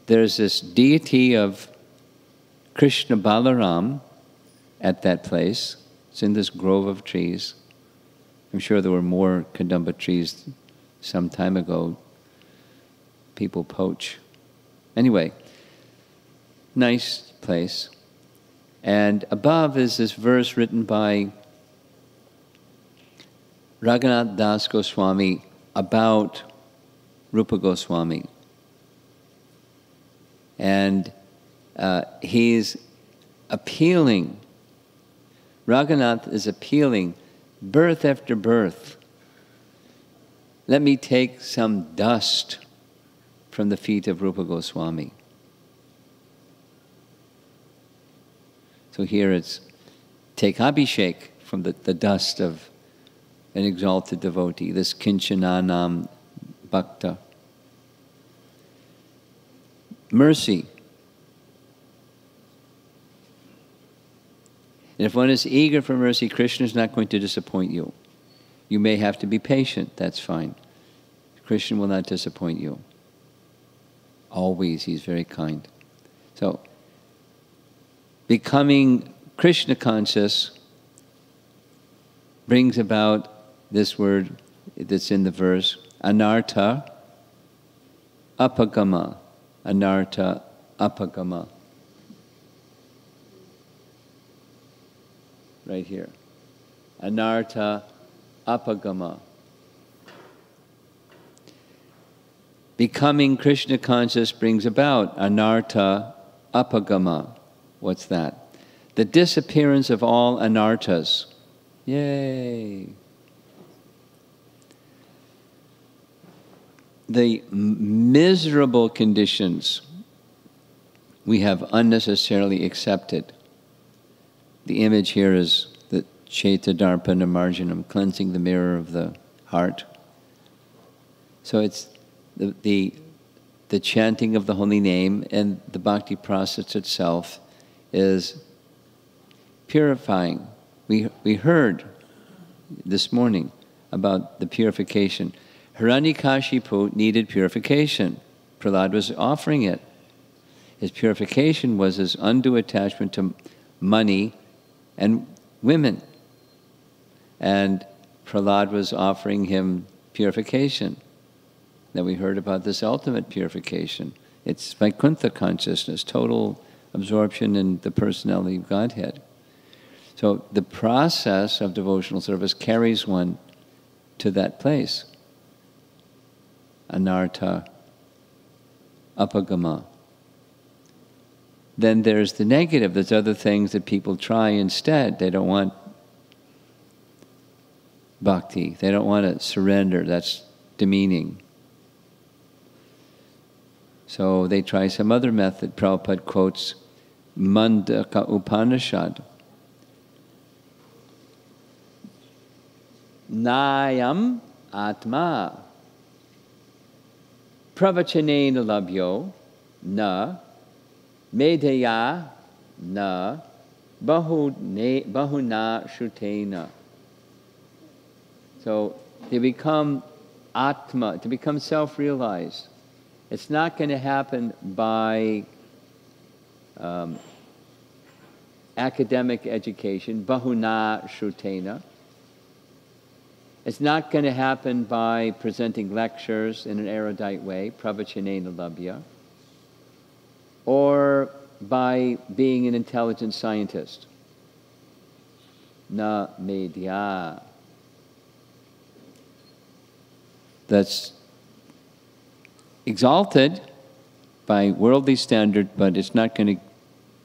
there's this deity of Krishna Balaram at that place. It's in this grove of trees. I'm sure there were more Kadamba trees some time ago. People poach. Anyway, nice place. And above is this verse written by Raghunath Das Goswami about Rupa Goswami. And he's appealing. Raghunath is appealing, birth after birth. Let me take some dust from the feet of Rupa Goswami. So here it's take Abhishek from the dust of an exalted devotee, this Kinchananam Bhakta. Mercy. And if one is eager for mercy, Krishna is not going to disappoint you. You may have to be patient, that's fine. Krishna will not disappoint you. Always, he's very kind. So, becoming Krishna conscious brings about this word that's in the verse, anartha apagama. Anartha apagama. Right here. Anartha apagama. Becoming Krishna conscious brings about anartha apagama. What's that? The disappearance of all anarthas. Yay! The miserable conditions we have unnecessarily accepted. The image here is the Cetadarpana Marjanam, cleansing the mirror of the heart. So it's the chanting of the holy name, and the bhakti process itself is purifying. We heard this morning about the purification. Hiranyakashipu needed purification. Prahlad was offering it. His purification was his undue attachment to money and women. And Prahlad was offering him purification. Then we heard about this ultimate purification. It's Vaikuntha consciousness, total absorption in the personality of Godhead. So the process of devotional service carries one to that place. Anartha apagama. Then there's the negative. There's other things that people try instead. They don't want bhakti. They don't want to surrender. That's demeaning. So they try some other method. Prabhupada quotes Mandaka Upanishad. Nayam Atma Pravachanena Labhyo Na Medhaya Na Bahuna Shrutena. So they become Atma, to become self-realized. It's not going to happen by academic education, Bahuna Shrutena. It's not going to happen by presenting lectures in an erudite way, pravachanena labhya, or by being an intelligent scientist. Na medya. That's exalted by worldly standard, but it's not going to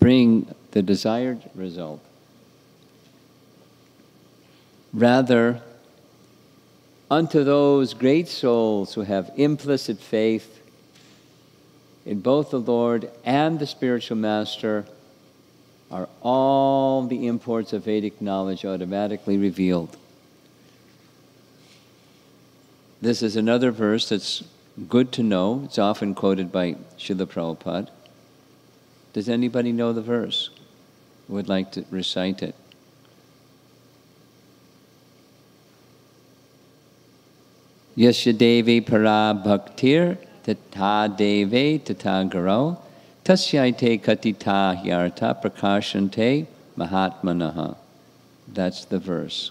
bring the desired result. Rather, unto those great souls who have implicit faith in both the Lord and the spiritual master are all the imports of Vedic knowledge automatically revealed. This is another verse that's good to know. It's often quoted by Srila Prabhupada. Does anybody know the verse? Would like to recite it? Yasya devi para bhaktir tata deve tata garo tasyaite katita hyarta prakashante mahatmanaha. That's the verse.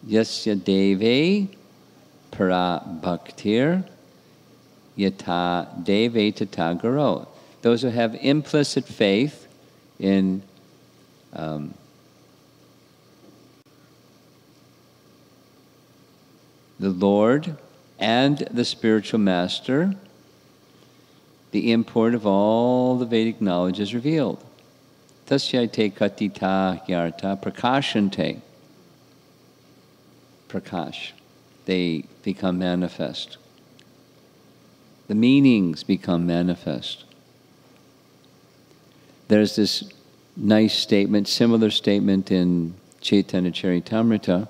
Yasya devi para bhaktir yata deve tata garo. Those who have implicit faith in the Lord and the spiritual master, the import of all the Vedic knowledge is revealed. Tasyaite katita yarta prakashante. Prakash. They become manifest. The meanings become manifest. There's this nice statement, similar statement in Chaitanya Charitamrita.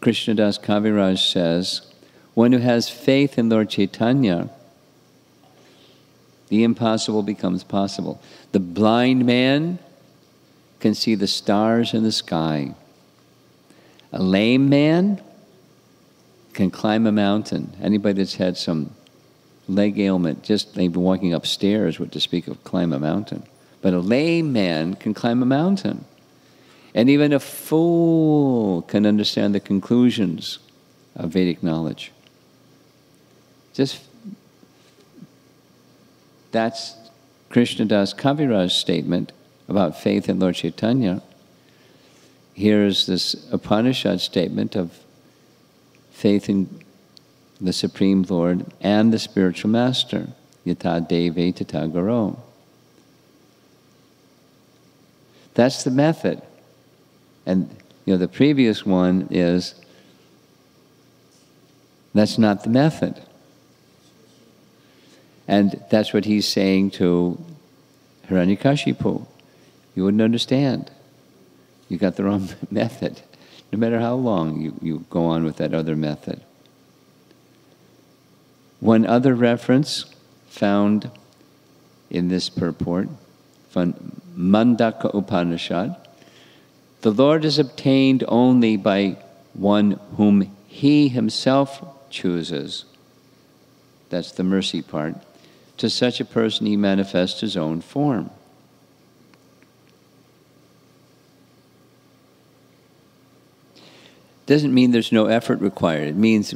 Krishnadas Kaviraj says, one who has faith in Lord Chaitanya, the impossible becomes possible. The blind man can see the stars in the sky. A lame man can climb a mountain. Anybody that's had some leg ailment, just maybe walking upstairs, what to speak of climb a mountain. But a layman can climb a mountain. And even a fool can understand the conclusions of Vedic knowledge. That's Krishnadas Kaviraj's statement about faith in Lord Chaitanya. Here's this Upanishad statement of faith in the Supreme Lord and the spiritual master, Yata Deve Tata Guru. That's the method. And the previous one is, that's not the method. And that's what he's saying to Hiranyakashipu. You wouldn't understand. You got the wrong method. No matter how long you go on with that other method. One other reference found in this purport, from Mandaka Upanishad, the Lord is obtained only by one whom He Himself chooses. That's the mercy part. To such a person He manifests His own form. Doesn't mean there's no effort required. It means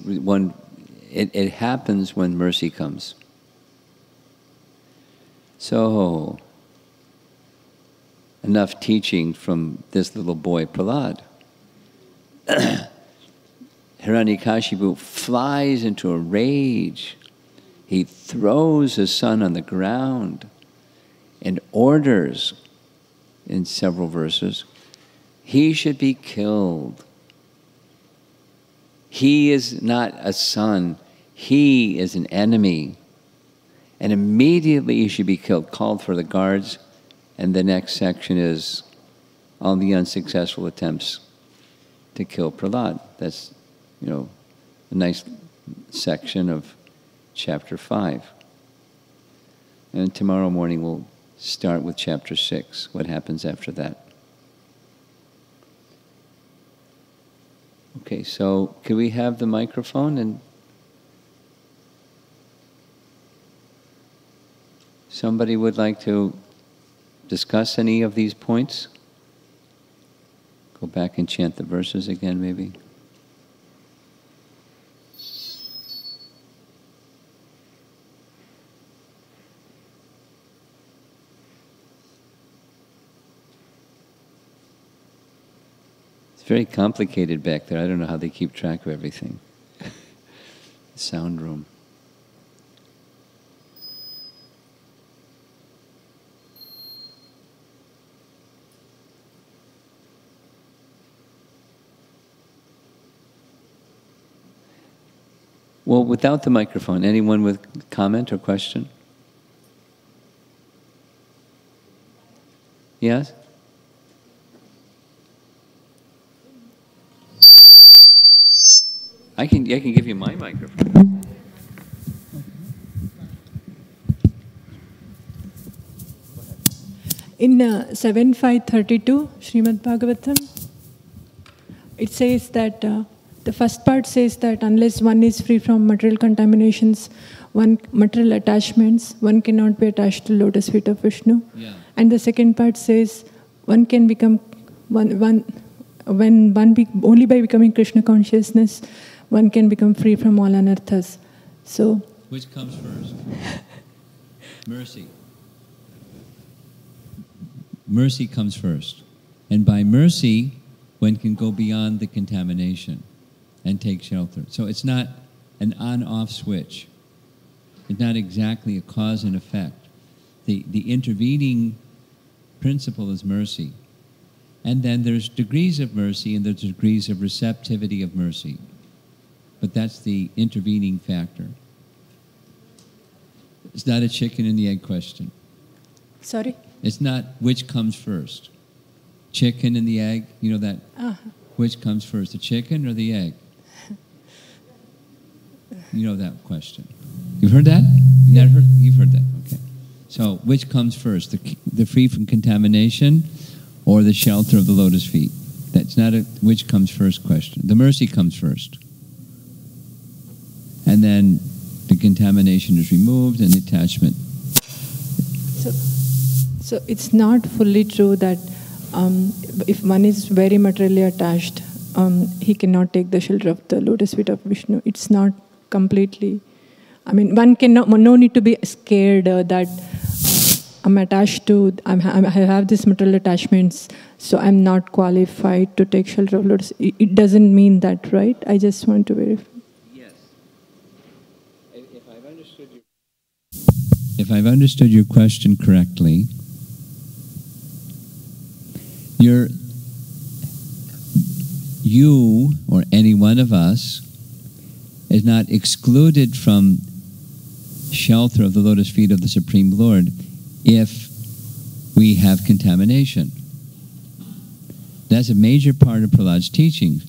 it happens when mercy comes. So, enough teaching from this little boy Prahlad. Hiranyakashipu flies into a rage. He throws his son on the ground and orders, in several verses, he should be killed. He is not a son, he is an enemy. And immediately he should be killed, called for the guards. And the next section is all the unsuccessful attempts to kill Prahlad. That's, a nice section of chapter 5. And tomorrow morning we'll start with chapter 6, what happens after that. Okay, so could we have the microphone? And somebody would like to discuss any of these points? Go back and chant the verses again, maybe. It's very complicated back there. I don't know how they keep track of everything. Sound room. Well, without the microphone, anyone with comment or question? Yes? I can give you my microphone. In 7.5.32, Srimad Bhagavatam, it says that the first part says that unless one is free from material contaminations, material attachments, one cannot be attached to lotus feet of Vishnu. Yeah. And the second part says one can become only by becoming Krishna consciousness, one can become free from all anarthas. So, which comes first? Mercy. Mercy comes first. And by mercy, one can go beyond the contamination and take shelter. So it's not an on-off switch. It's not exactly a cause and effect. The intervening principle is mercy. And then there's degrees of mercy and there's degrees of receptivity of mercy. But that's the intervening factor. It's not a chicken and the egg question. Sorry? It's not which comes first. Chicken and the egg, you know that? Which comes first, the chicken or the egg? You know that question. You've heard that? You've heard that, okay. So which comes first, the free from contamination or the shelter of the lotus feet? That's not a which comes first question. The mercy comes first. And then the contamination is removed and attachment. So it's not fully true that if one is very materially attached, he cannot take the shelter of the lotus feet of Vishnu. It's not completely. I mean, one no need to be scared that I'm attached to. I have these material attachments, so I'm not qualified to take shelter of lotus. It doesn't mean that, right? I just want to verify. Yes. If I've understood your question correctly, you or any one of us is not excluded from shelter of the lotus feet of the Supreme Lord if we have contamination. That's a major part of Prahlad's teachings.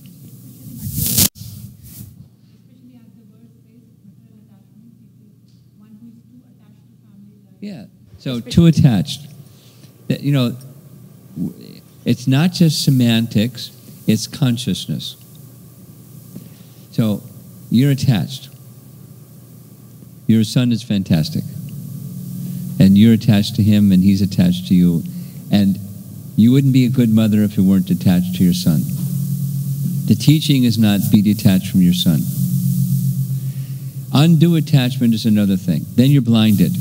Yeah, so too attached. You know, it's not just semantics, it's consciousness. So, you're attached. Your son is fantastic. And you're attached to him and he's attached to you. And you wouldn't be a good mother if you weren't attached to your son. The teaching is not be detached from your son. Undue attachment is another thing. Then you're blinded.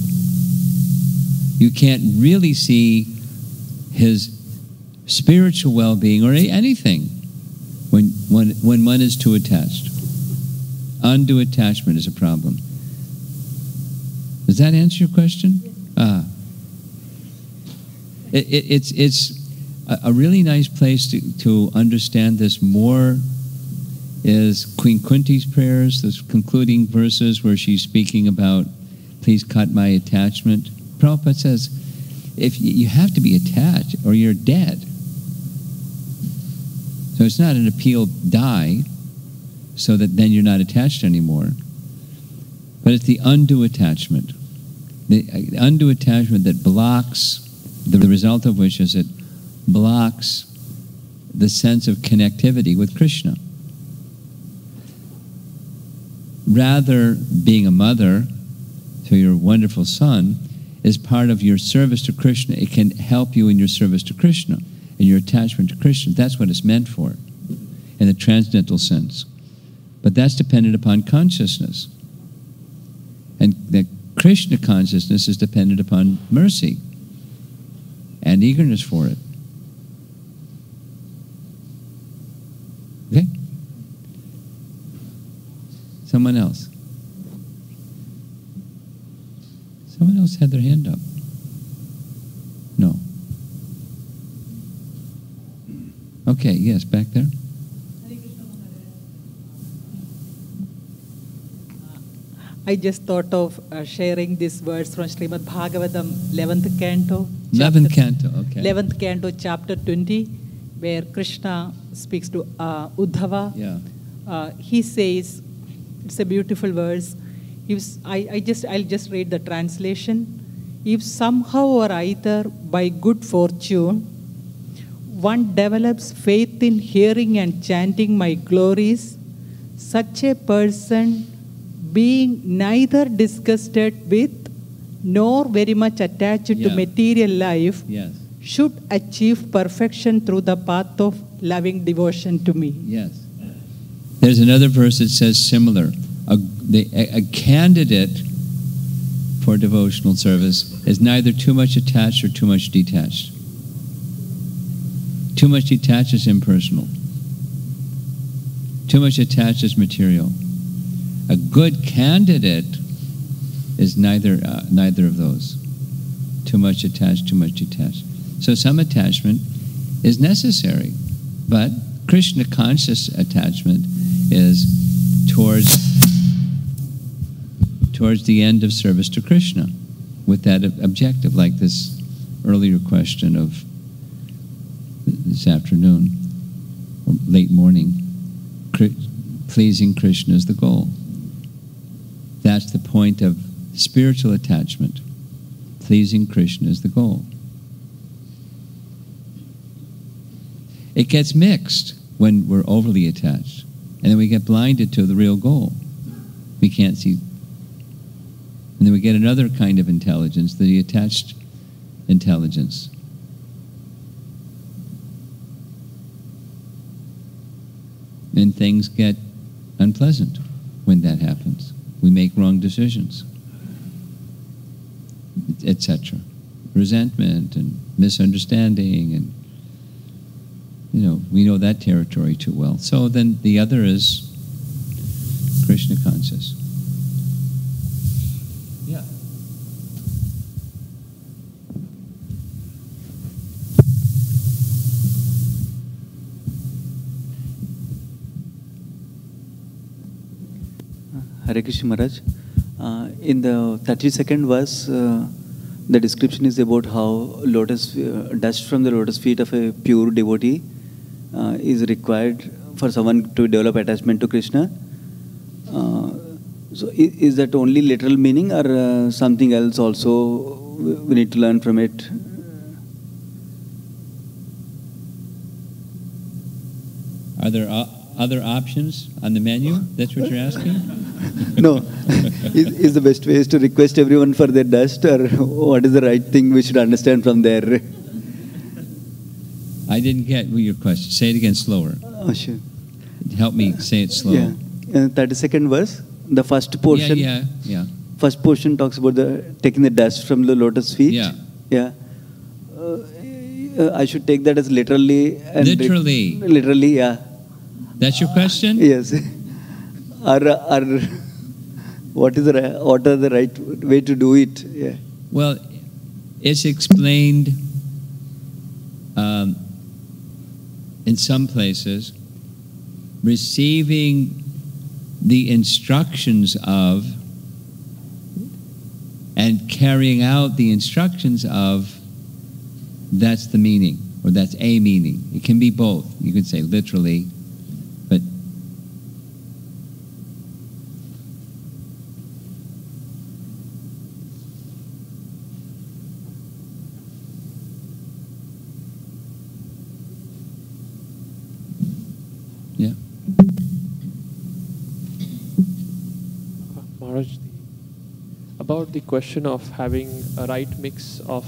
You can't really see his spiritual well-being or anything when one is too attached. Undue attachment is a problem. Does that answer your question? It's a really nice place to understand this more is Queen Kunti's prayers, those concluding verses where she's speaking about, please cut my attachment. Prabhupada says, if you have to be attached or you're dead. So it's not an appeal, die, so that then you're not attached anymore. But it's the undue attachment. The undue attachment that blocks, the result of which is it blocks the sense of connectivity with Krishna. Rather, being a mother to your wonderful son is part of your service to Krishna. It can help you in your service to Krishna, in your attachment to Krishna. That's what it's meant for, in the transcendental sense. But that's dependent upon consciousness. And the Krishna consciousness is dependent upon mercy and eagerness for it. Okay? Someone else. Someone else had their hand up. No. Okay, yes, back there. I just thought of sharing this verse from Srimad Bhagavatam, 11th canto. 11th canto, okay. 11th canto, chapter 20, where Krishna speaks to Uddhava. Yeah. He says, it's a beautiful verse. I'll just read the translation. If somehow or either by good fortune, one develops faith in hearing and chanting my glories, such a person, being neither disgusted with nor very much attached to material life, yes, should achieve perfection through the path of loving devotion to me. Yes. There's another verse that says similar. A candidate for devotional service is neither too much attached or too much detached. Too much detached is impersonal. Too much attached is material. A good candidate is neither of those. Too much attached, too much detached. So some attachment is necessary, but Krishna conscious attachment is towards the end of service to Krishna, with that objective, like this earlier question of this afternoon, or late morning. Pleasing Krishna is the goal. That's the point of spiritual attachment. Pleasing Krishna is the goal. It gets mixed when we're overly attached, and then we get blinded to the real goal. We can't see And then we get another kind of intelligence, the attached intelligence. And things get unpleasant when that happens. We make wrong decisions, etc. Resentment and misunderstanding, and we know that territory too well. So then the other is Krishna conscious. Yeah. Hare Krishna Maharaj. In the 32nd verse, the description is about how dust from the lotus feet of a pure devotee is required for someone to develop attachment to Krishna. So is that only literal meaning, or something else also we need to learn from it? Are there other options on the menu? That's what you're asking? No. Is the best way is to request everyone for their dust, or what is the right thing we should understand from there? I didn't get your question. Say it again slower. Oh, sure. Help me say it slow. Yeah. 32nd verse, the first portion. Yeah. First portion talks about taking the dust from the lotus feet. Yeah. I should take that as literally. And literally. Literally, yeah. That's your question? Yes. What are the right way to do it? Yeah. Well, it's explained in some places, receiving the instructions of and carrying out the instructions of, that's the meaning, or that's a meaning. It can be both. You can say literally, but yeah. Maharaj, about the question of having a right mix of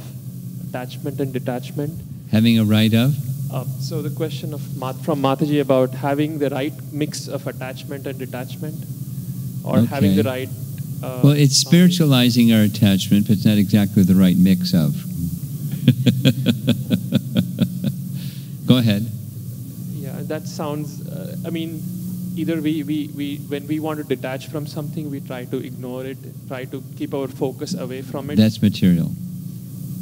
attachment and detachment. Having a right of? So the question from Mataji about having the right mix of attachment and detachment, or having the right... well, it's spiritualizing our attachment, but it's not exactly the right mix of. Go ahead. Yeah, that sounds... either we when we want to detach from something, we try to ignore it, try to keep our focus away from it. That's material.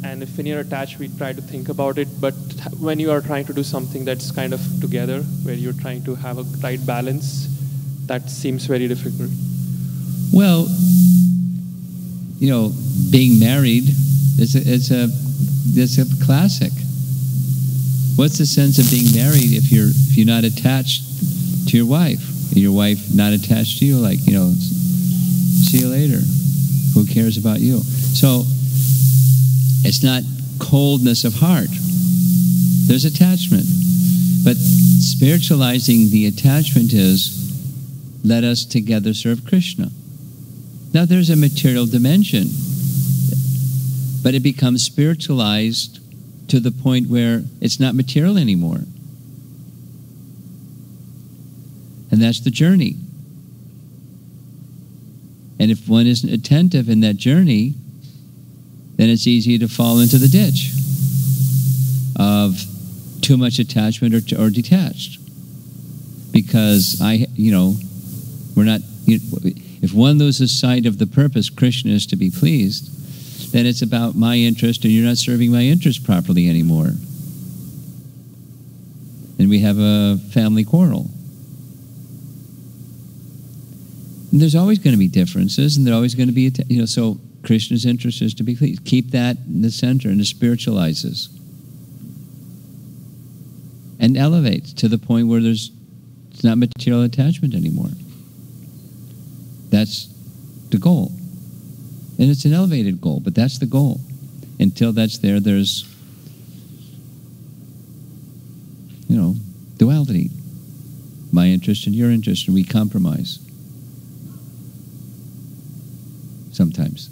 And if when you're attached, we try to think about it. But when you are trying to do something that's kind of together, where you're trying to have a right balance, that seems very difficult. Well, being married it's a classic. What's the sense of being married if you're not attached to your wife? Your wife not attached to you, see you later. Who cares about you? So it's not coldness of heart. There's attachment. But spiritualizing the attachment is, let us together serve Krishna. Now there's a material dimension, but it becomes spiritualized to the point where it's not material anymore. And that's the journey. And if one isn't attentive in that journey, then it's easy to fall into the ditch of too much attachment or detached. Because we're not. If one loses sight of the purpose, Krishna is to be pleased, then it's about my interest, and you're not serving my interest properly anymore. And we have a family quarrel. And there's always going to be differences, and there's always going to be, so Krishna's interest is to be pleased. Keep that in the center, and it spiritualizes. And elevates to the point where it's not material attachment anymore. That's the goal. And it's an elevated goal, but that's the goal. Until that's there, there's, duality. My interest and your interest, and we compromise. Sometimes.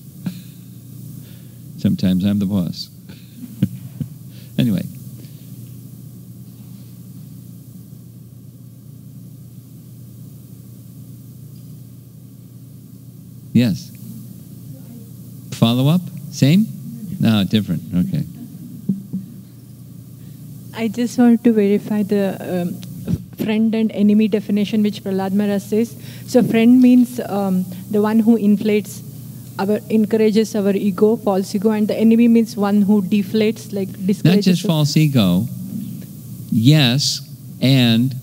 sometimes I'm the boss. Anyway. Yes. Follow up? Same? No, different. Okay. I just want to verify the friend and enemy definition which Prahlad Maharaj says. So friend means the one who encourages our ego, false ego, and the enemy means one who deflates, like discourages. Not just false ego, yes, and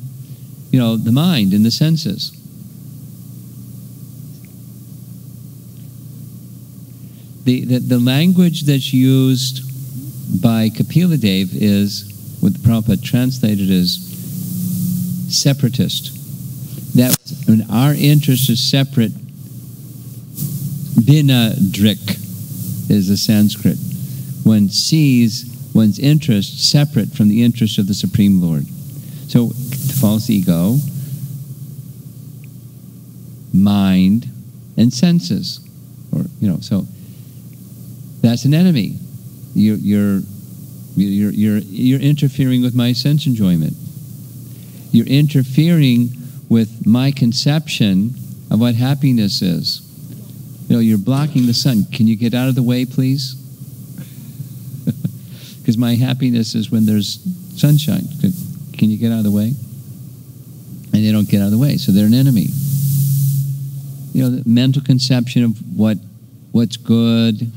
the mind and the senses. The language that's used by Kapila Dev is what the Prabhupada translated as separatist. That when our interest is separate, binadrik is the Sanskrit. One sees one's interest separate from the interest of the Supreme Lord. So, false ego, mind, and senses, so that's an enemy. You're interfering with my sense enjoyment. You're interfering with my conception of what happiness is. You're blocking the sun. Can you get out of the way, please? Because my happiness is when there's sunshine. Can you get out of the way? And they don't get out of the way, so they're an enemy. The mental conception of what's good,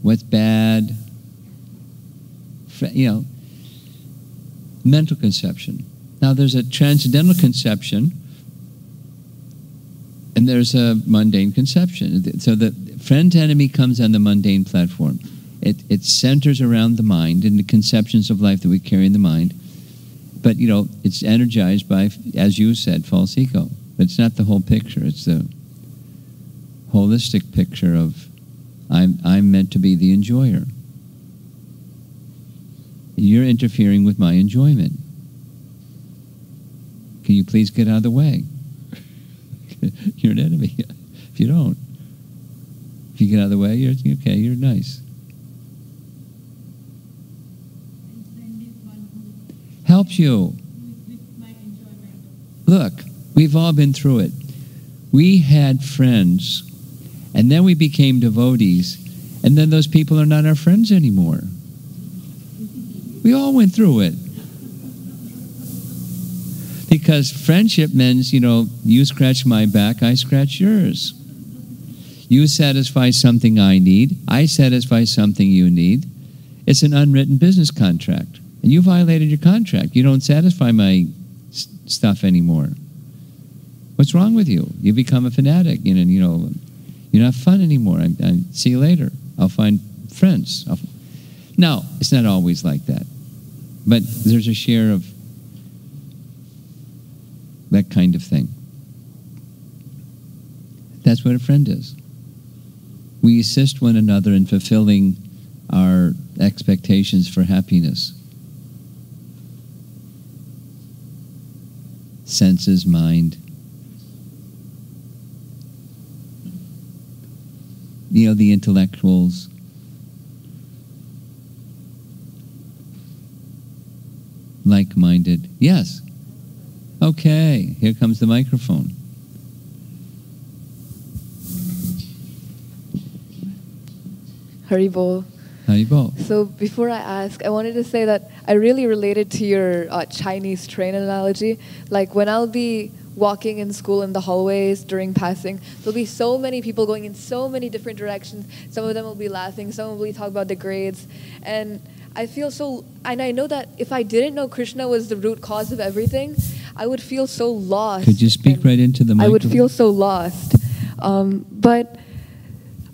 what's bad, mental conception. Now there's a transcendental conception and there's a mundane conception. So the friend-enemy comes on the mundane platform. It centers around the mind and the conceptions of life that we carry in the mind. But, it's energized by, as you said, false ego. But it's not the whole picture. It's the holistic picture of I'm meant to be the enjoyer. You're interfering with my enjoyment. Can you please get out of the way? You're an enemy if you don't. If you get out of the way, you're okay, you're nice. Helps you. Look, we've all been through it. We had friends, and then we became devotees, and then those people are not our friends anymore. We all went through it. Because friendship means, you scratch my back, I scratch yours. You satisfy something I need, I satisfy something you need. It's an unwritten business contract. And you violated your contract. You don't satisfy my stuff anymore. What's wrong with you? You become a fanatic, you're not fun anymore. I see you later. I'll find friends. No, it's not always like that. But there's a share of that kind of thing. That's what a friend is. We assist one another in fulfilling our expectations for happiness. Senses, mind. The intellectuals. Like-minded. Yes. Okay, here comes the microphone. Haribol. Haribol. So before I ask, I wanted to say that I really related to your Chinese train analogy. Like when I'll be walking in school in the hallways during passing, there'll be so many people going in so many different directions. Some of them will be laughing, some will be talking about the grades. And I feel so, and I know that if I didn't know Krishna was the root cause of everything, I would feel so lost. Could you speak right into the microphone? I would feel so lost. But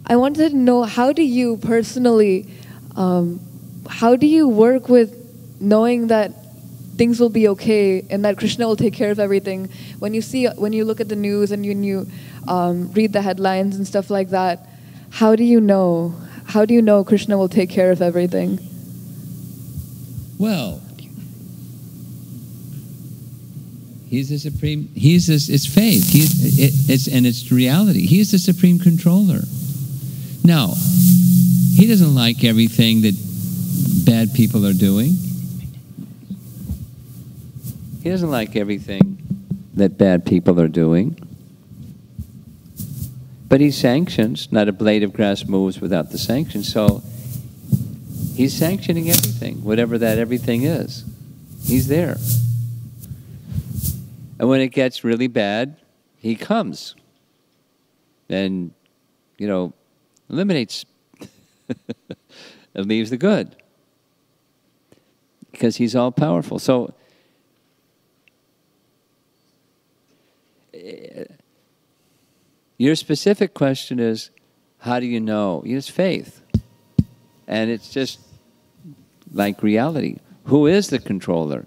I wanted to know, how do you personally, how do you work with knowing that things will be okay and that Krishna will take care of everything? When you look at the news and when you read the headlines and stuff like that, how do you know? How do you know Krishna will take care of everything? Well, He's the supreme. It's faith. And it's reality. He is the supreme controller. Now, He doesn't like everything that bad people are doing. He doesn't like everything that bad people are doing. But he sanctions. Not a blade of grass moves without the sanction. So he's sanctioning everything, whatever that everything is. He's there. And when it gets really bad, he comes and, eliminates and leaves the good. Because he's all powerful. So your specific question is, how do you know? It's faith. And it's just like reality. Who is the controller?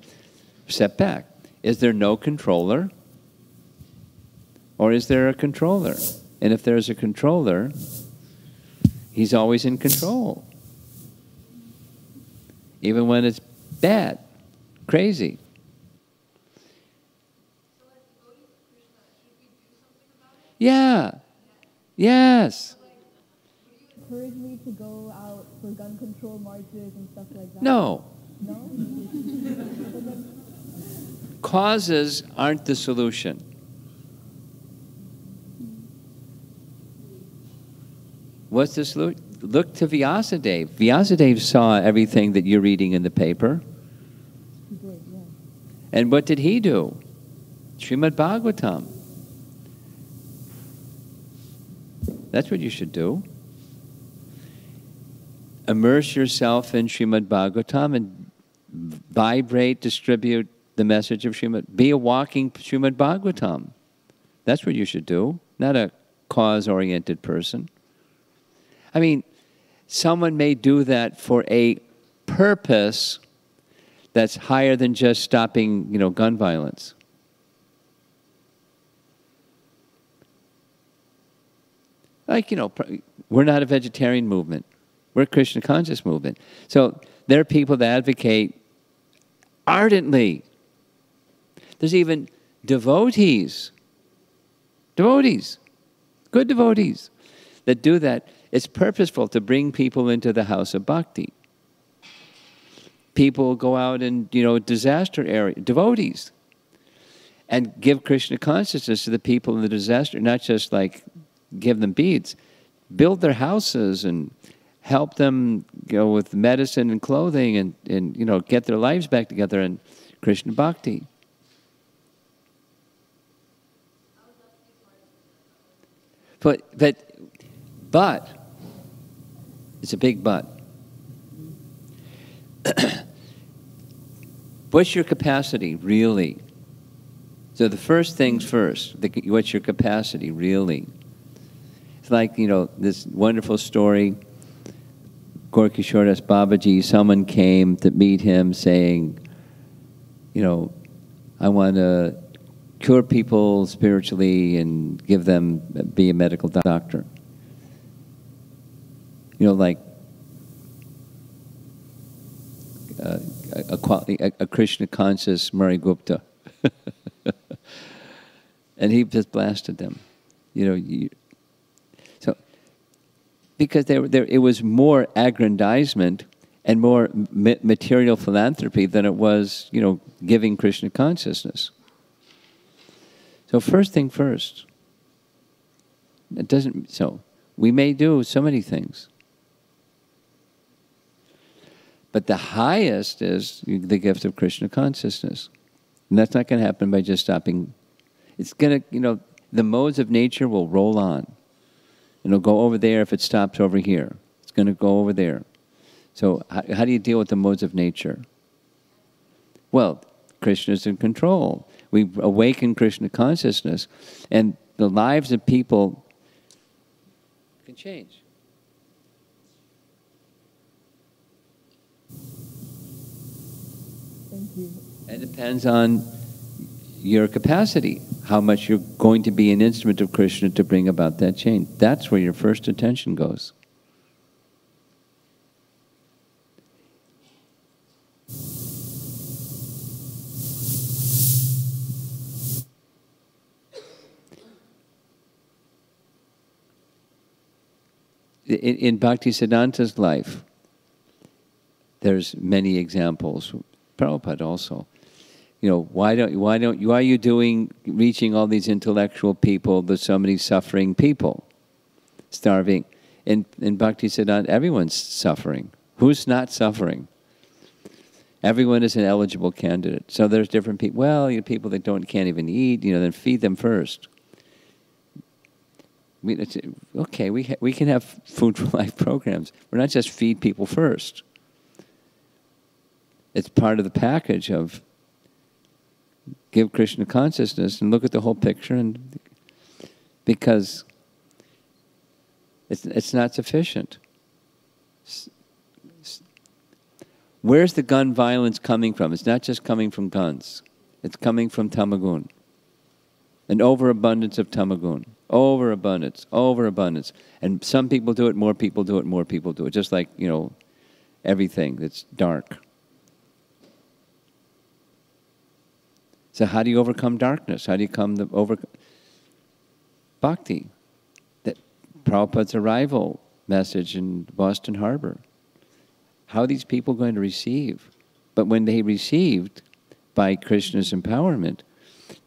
Step back. Is there no controller? Or is there a controller? And if there's a controller, he's always in control. Even when it's bad, crazy. Yeah. Yes. Would you encourage me to go out for gun control marches and stuff like that? No. No? Causes aren't the solution. What's the solution? Look to Vyasadeva. Vyasadeva saw everything that you're reading in the paper. He did, yeah. And what did he do? Srimad Bhagavatam. That's what you should do. Immerse yourself in Srimad Bhagavatam and vibrate, distribute the message of Srimad. Be a walking Srimad Bhagavatam. That's what you should do, not a cause-oriented person. I mean, someone may do that for a purpose that's higher than just stopping, gun violence. Like, we're not a vegetarian movement. We're a Krishna conscious movement. So there are people that advocate ardently. There's even devotees, good devotees, that do that. It's purposeful to bring people into the house of bhakti. People go out in, disaster area, devotees, and give Krishna consciousness to the people in the disaster, not just like give them beads. Build their houses and help them with medicine and clothing and get their lives back together in Krishna bhakti. But it's a big but. What's your capacity, really? So the first things first, what's your capacity, really? It's like, this wonderful story, Gorkishore Das Babaji, someone came to meet him saying, I want to cure people spiritually and be a medical doctor. Like a Krishna conscious Murray Gupta. And he just blasted them. So, because it was more aggrandizement and more material philanthropy than it was, giving Krishna consciousness. So first thing first. So we may do so many things. But the highest is the gift of Krishna consciousness. And that's not going to happen by just stopping. It's going to, the modes of nature will roll on. And it'll go over there if it stops over here. It's going to go over there. So how do you deal with the modes of nature? Well, Krishna is in control. We awaken Krishna consciousness, and the lives of people can change. Thank you. It depends on your capacity, how much you're going to be an instrument of Krishna to bring about that change. That's where your first attention goes. in Bhaktisiddhanta's life, there's many examples. Prabhupada also. Why are you reaching all these intellectual people? There's so many suffering people, starving. In Bhaktisiddhanta, everyone's suffering. Who's not suffering? Everyone is an eligible candidate. So there's different people. Well, people that can't even eat. Then feed them first. Okay, we can have food for life programs. We're not just feed people first. It's part of the package of give Krishna consciousness and look at the whole picture, and because it's not sufficient. Where's the gun violence coming from? It's not just coming from guns. It's coming from tamagun. An overabundance of tamagun. Overabundance. And some people do it, more people do it, more people do it. Just like, everything that's dark. So how do you overcome darkness? How do you overcome bhakti? That Prabhupada's arrival message in Boston Harbor. How are these people going to receive? But when they received by Krishna's empowerment,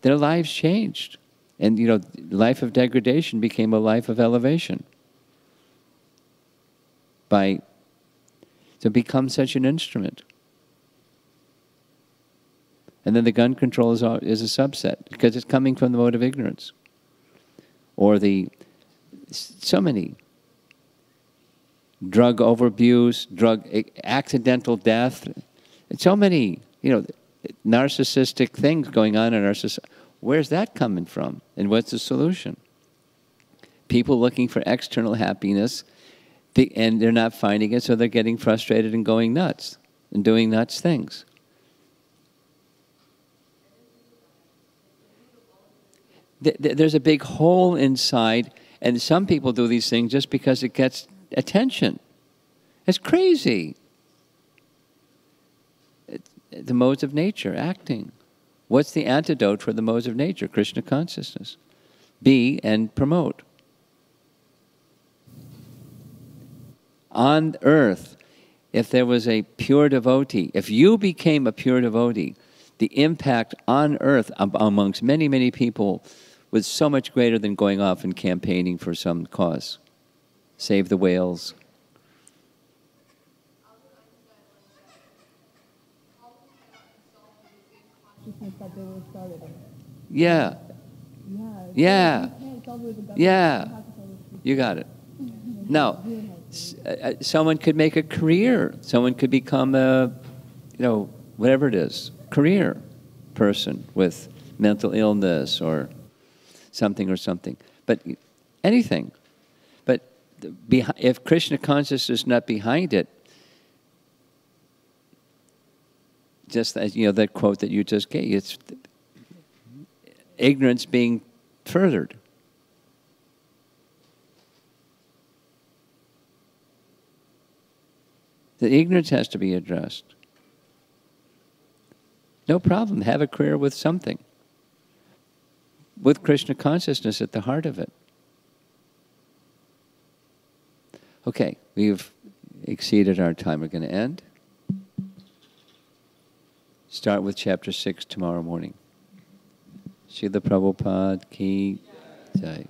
their lives changed. And, life of degradation became a life of elevation. To become such an instrument. And then the gun control is a subset, because it's coming from the mode of ignorance. Or so many drug overabuse, accidental death, and so many, narcissistic things going on in our society. Where's that coming from? And what's the solution? People looking for external happiness, and they're not finding it, so they're getting frustrated and going nuts and doing nuts things. There's a big hole inside, and some people do these things just because it gets attention. It's crazy. The modes of nature, acting. What's the antidote for the modes of nature? Krishna consciousness. Be and promote. On earth, if there was a pure devotee, if you became a pure devotee, the impact on earth amongst many, many people was so much greater than going off and campaigning for some cause. Save the whales. Yeah. You got it. No. Someone could make a career. Someone could become whatever it is, career person with mental illness or something. But anything. But if Krishna consciousness is not behind it, just as that quote that you just gave, it's ignorance being furthered. The ignorance has to be addressed. No problem. Have a career with something. With Krishna consciousness at the heart of it. Okay, we've exceeded our time. We're going to end. Start with chapter 6 tomorrow morning. Srila Prabhupada ki jai.